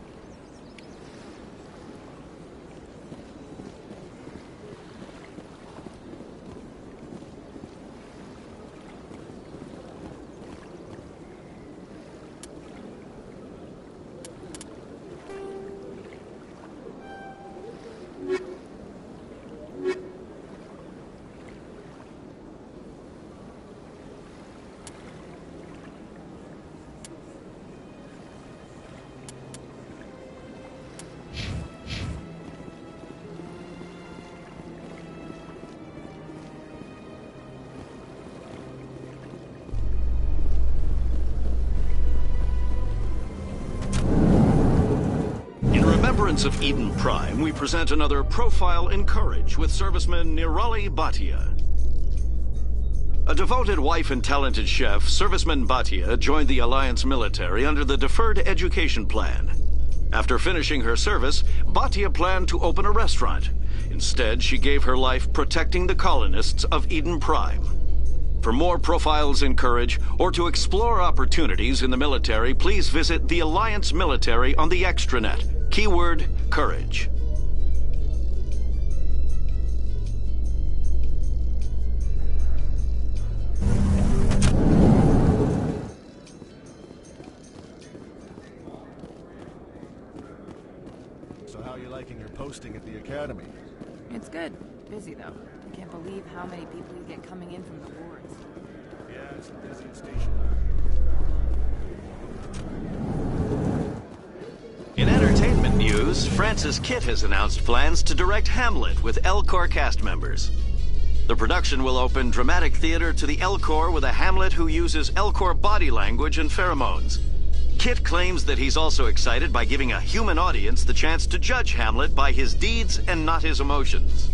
remembrance of Eden Prime, we present another Profile in Courage with serviceman Nirali Bhatia. A devoted wife and talented chef, Serviceman Bhatia joined the Alliance military under the Deferred Education Plan. After finishing her service, Bhatia planned to open a restaurant. Instead, she gave her life protecting the colonists of Eden Prime. For more Profiles in Courage, or to explore opportunities in the military, please visit the Alliance Military on the extranet. Keyword, Courage. So how are you liking your posting at the academy? It's good. Busy, though. I can't believe how many people you get coming in from the wards. Yeah, it's the busiest station. In entertainment news, Francis Kitt has announced plans to direct Hamlet with L-Corps cast members. The production will open dramatic theater to the L-Corps with a Hamlet who uses L-Corps body language and pheromones. Kitt claims that he's also excited by giving a human audience the chance to judge Hamlet by his deeds and not his emotions.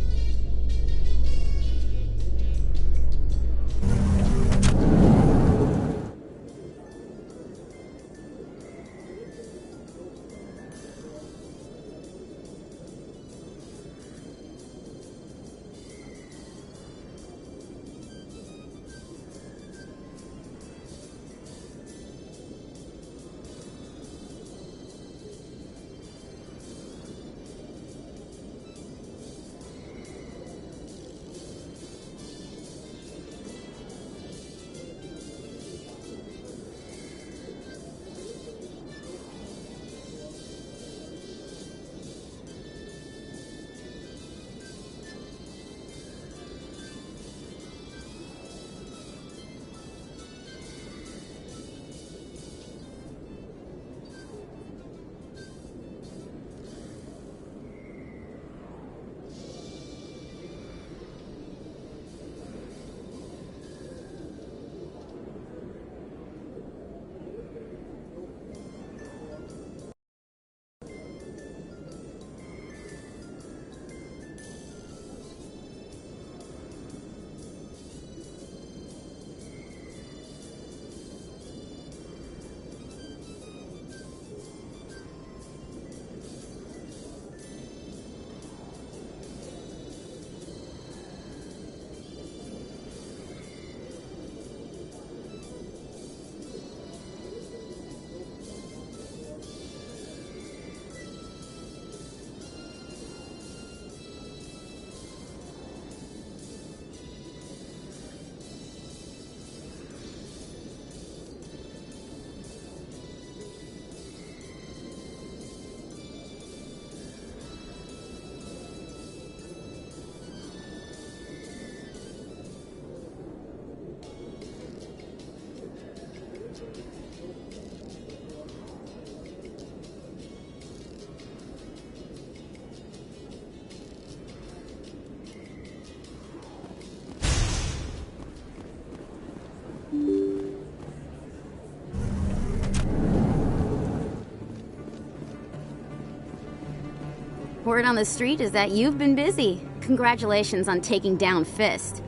Word on the street is that you've been busy. Congratulations on taking down Fist.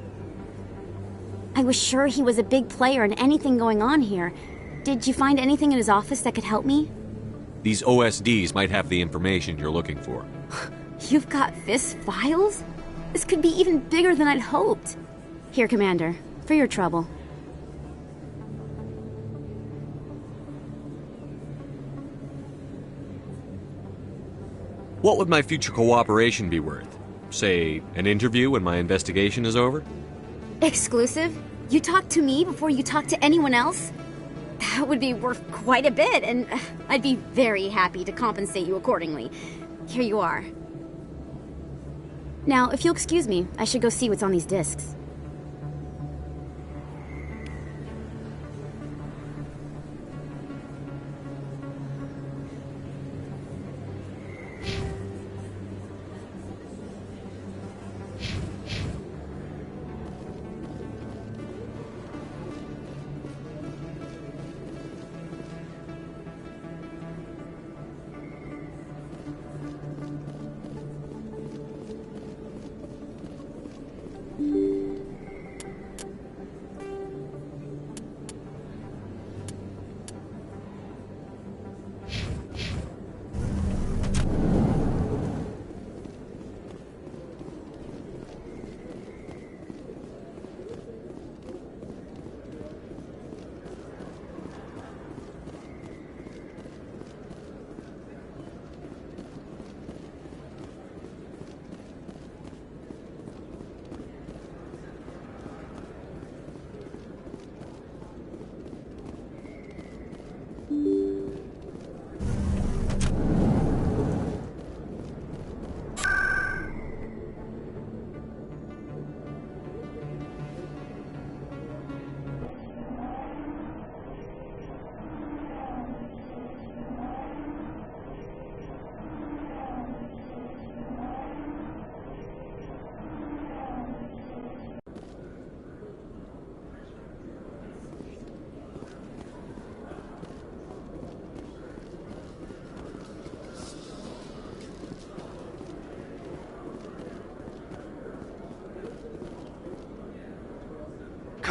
I was sure he was a big player in anything going on here. Did you find anything in his office that could help me? These OSDs might have the information you're looking for. You've got Fist files? This could be even bigger than I'd hoped. Here, Commander, for your trouble. What would my future cooperation be worth? Say, an interview when my investigation is over? Exclusive? You talk to me before you talk to anyone else? That would be worth quite a bit, and I'd be very happy to compensate you accordingly. Here you are. Now, if you'll excuse me, I should go see what's on these discs.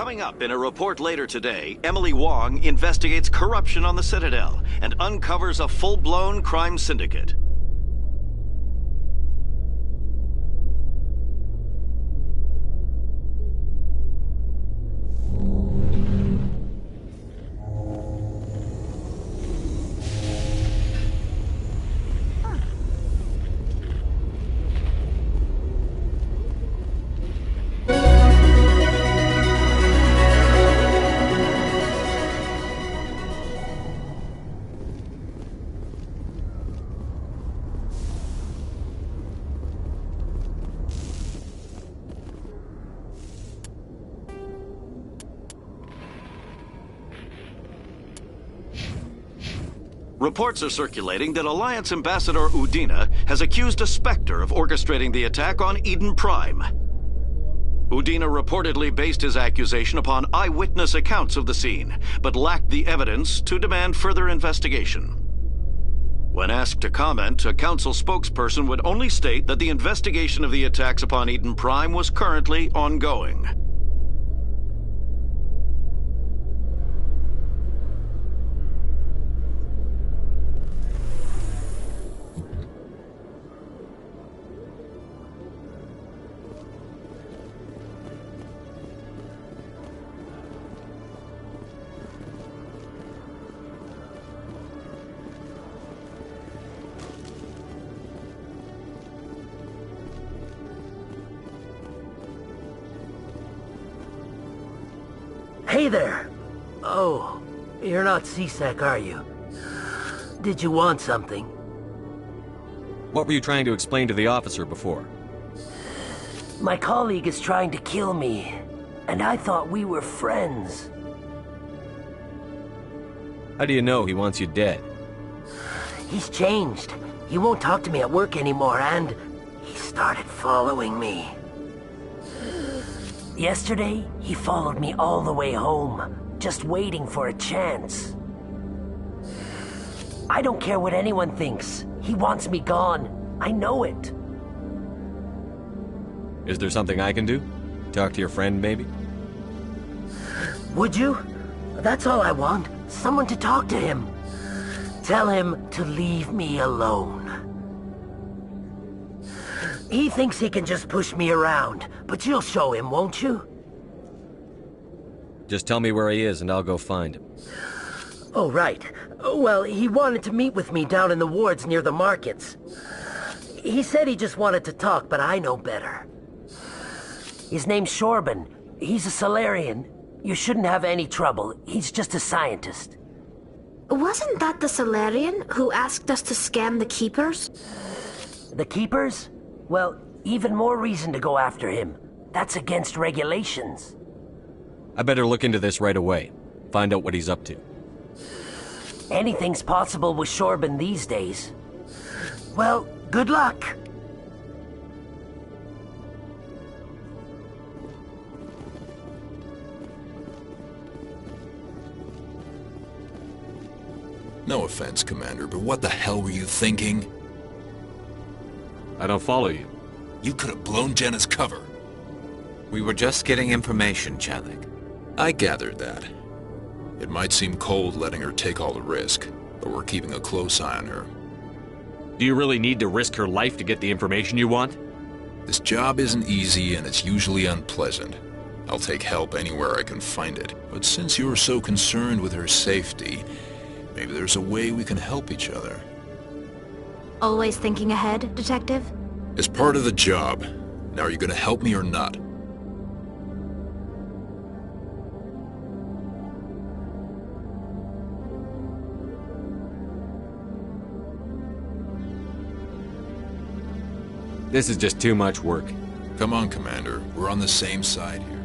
Coming up in a report later today, Emily Wong investigates corruption on the Citadel and uncovers a full-blown crime syndicate. Reports are circulating that Alliance Ambassador Udina has accused a Spectre of orchestrating the attack on Eden Prime. Udina reportedly based his accusation upon eyewitness accounts of the scene, but lacked the evidence to demand further investigation. When asked to comment, a council spokesperson would only state that the investigation of the attacks upon Eden Prime was currently ongoing. Hey there! Oh, you're not CSEC, are you? Did you want something? What were you trying to explain to the officer before? My colleague is trying to kill me, and I thought we were friends. How do you know he wants you dead? He's changed. He won't talk to me at work anymore, and he started following me. Yesterday, he followed me all the way home, just waiting for a chance. I don't care what anyone thinks. He wants me gone. I know it. Is there something I can do? Talk to your friend, maybe? Would you? That's all I want. Someone to talk to him. Tell him to leave me alone. He thinks he can just push me around, but you'll show him, won't you? Just tell me where he is and I'll go find him. Oh, right. Well, he wanted to meet with me down in the wards near the markets. He said he just wanted to talk, but I know better. His name's Shorban. He's a Solarian. You shouldn't have any trouble. He's just a scientist. Wasn't that the Solarian who asked us to scan the Keepers? The Keepers? Well, even more reason to go after him. That's against regulations. I better look into this right away. Find out what he's up to. Anything's possible with Shorban these days. Well, good luck. No offense, Commander, but what the hell were you thinking? I don't follow you. You could have blown Jenna's cover. We were just getting information, Chalik. I gathered that. It might seem cold letting her take all the risk, but we're keeping a close eye on her. Do you really need to risk her life to get the information you want? This job isn't easy and it's usually unpleasant. I'll take help anywhere I can find it. But since you're so concerned with her safety, maybe there's a way we can help each other. Always thinking ahead, Detective? It's part of the job. Now are you gonna help me or not? This is just too much work. Come on, Commander. We're on the same side here.